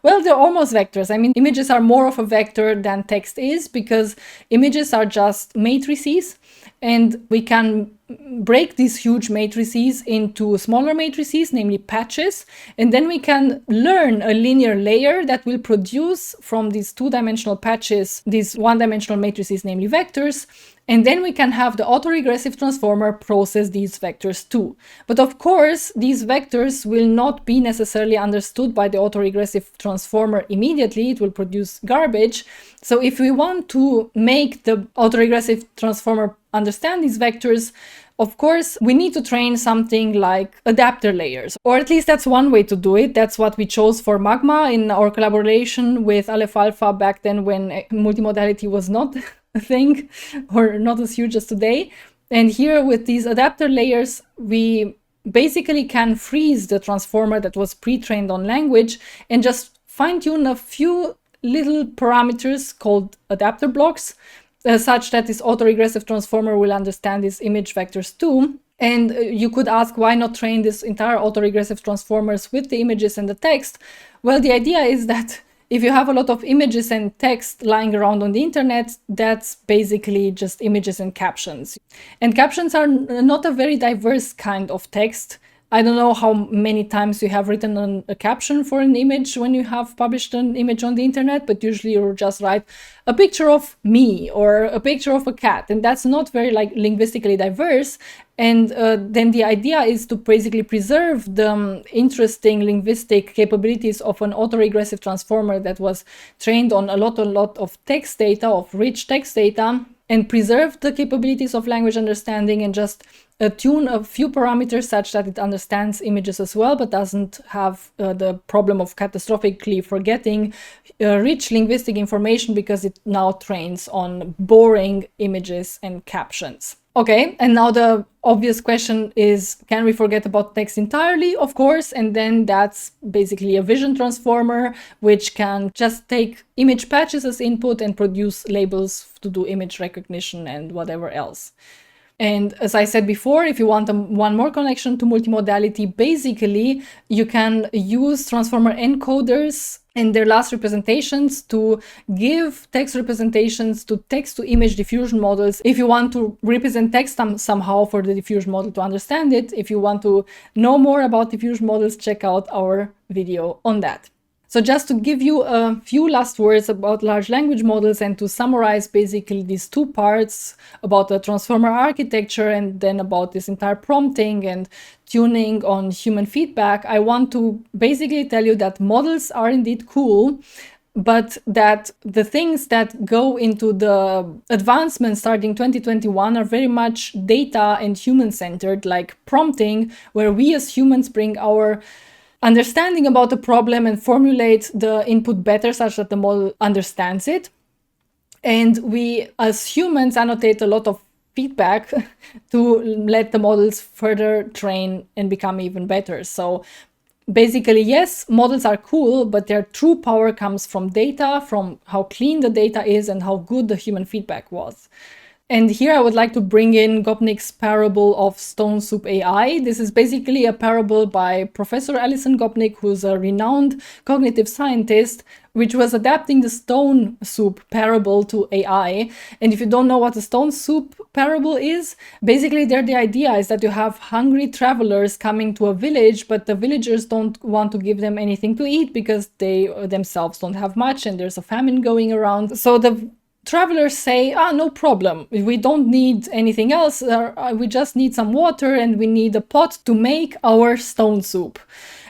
Well, they're almost vectors. I mean, images are more of a vector than text is, because images are just matrices, and we can break these huge matrices into smaller matrices, namely patches, and then we can learn a linear layer that will produce from these two-dimensional patches these one-dimensional matrices, namely vectors, and then we can have the autoregressive transformer process these vectors too. But of course, these vectors will not be necessarily understood by the autoregressive transformer immediately. It will produce garbage. So if we want to make the autoregressive transformer understand these vectors, of course, we need to train something like adapter layers, or at least that's one way to do it. That's what we chose for Magma in our collaboration with Aleph Alpha back then, when multimodality was not a thing, or not as huge as today. And here with these adapter layers, we basically can freeze the transformer that was pre-trained on language and just fine-tune a few little parameters called adapter blocks, such that this autoregressive transformer will understand these image vectors too. And you could ask, why not train this entire autoregressive transformers with the images and the text? Well, the idea is that if you have a lot of images and text lying around on the internet, that's basically just images and captions. And captions are not a very diverse kind of text. I don't know how many times you have written a caption for an image when you have published an image on the internet, but usually you just write a picture of me or a picture of a cat, and that's not very linguistically diverse. And then the idea is to basically preserve the interesting linguistic capabilities of an autoregressive transformer that was trained on a lot of text data, of rich text data, and preserve the capabilities of language understanding, and just tune a few parameters such that it understands images as well, but doesn't have the problem of catastrophically forgetting rich linguistic information, because it now trains on boring images and captions. Okay, and now the obvious question is, can we forget about text entirely? Of course, and then that's basically a vision transformer, which can just take image patches as input and produce labels to do image recognition and whatever else. And as I said before, if you want one more connection to multimodality, basically you can use transformer encoders and their last representations to give text representations to text-to-image diffusion models. If you want to represent text somehow for the diffusion model to understand it, if you want to know more about diffusion models, check out our video on that. So just to give you a few last words about large language models and to summarize basically these two parts about the transformer architecture and then about this entire prompting and tuning on human feedback, I want to basically tell you that models are indeed cool, but that the things that go into the advancements starting 2021 are very much data and human-centered, like prompting, where we as humans bring our understanding about the problem and formulate the input better such that the model understands it. And we, as humans, annotate a lot of feedback to let the models further train and become even better. So basically, yes, models are cool, but their true power comes from data, from how clean the data is and how good the human feedback was. And here I would like to bring in Gopnik's parable of stone soup AI. This is basically a parable by Professor Alison Gopnik, who's a renowned cognitive scientist, which was adapting the stone soup parable to AI. And if you don't know what a stone soup parable is, basically there the idea is that you have hungry travelers coming to a village, but the villagers don't want to give them anything to eat because they themselves don't have much and there's a famine going around. So the travelers say, no problem, we don't need anything else, we just need some water and we need a pot to make our stone soup.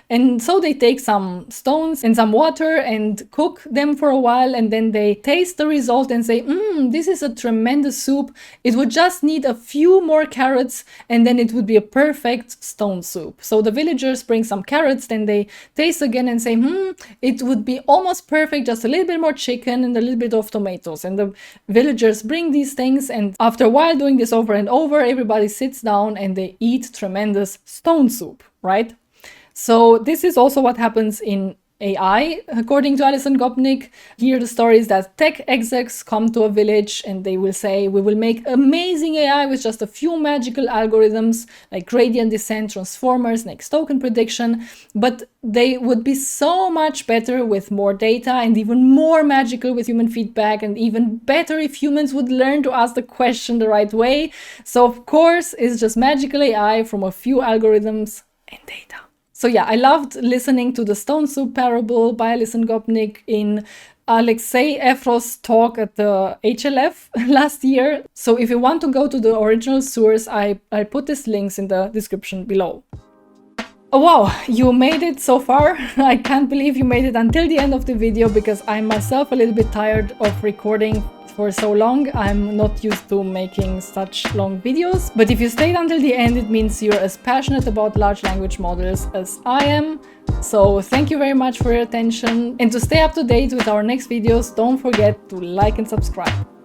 And so they take some stones and some water and cook them for a while, and then they taste the result and say, this is a tremendous soup. It would just need a few more carrots and then it would be a perfect stone soup. So the villagers bring some carrots, then they taste again and say, it would be almost perfect, just a little bit more chicken and a little bit of tomatoes. And the villagers bring these things, and after a while doing this over and over, everybody sits down and they eat tremendous stone soup, right? So this is also what happens in AI, according to Alison Gopnik. Here the story is that tech execs come to a village and they will say, we will make amazing AI with just a few magical algorithms like gradient descent, transformers, next token prediction, but they would be so much better with more data and even more magical with human feedback, and even better if humans would learn to ask the question the right way. So of course, it's just magical AI from a few algorithms and data. So yeah, I loved listening to the stone soup parable by Alison Gopnik in Alexei Efros's talk at the HLF last year. So if you want to go to the original source, I put these links in the description below. Oh wow, you made it so far. I can't believe you made it until the end of the video, because I'm myself a little bit tired of recording for so long. I'm not used to making such long videos. But if you stayed until the end, it means you're as passionate about large language models as I am. So thank you very much for your attention. And to stay up to date with our next videos, don't forget to like and subscribe.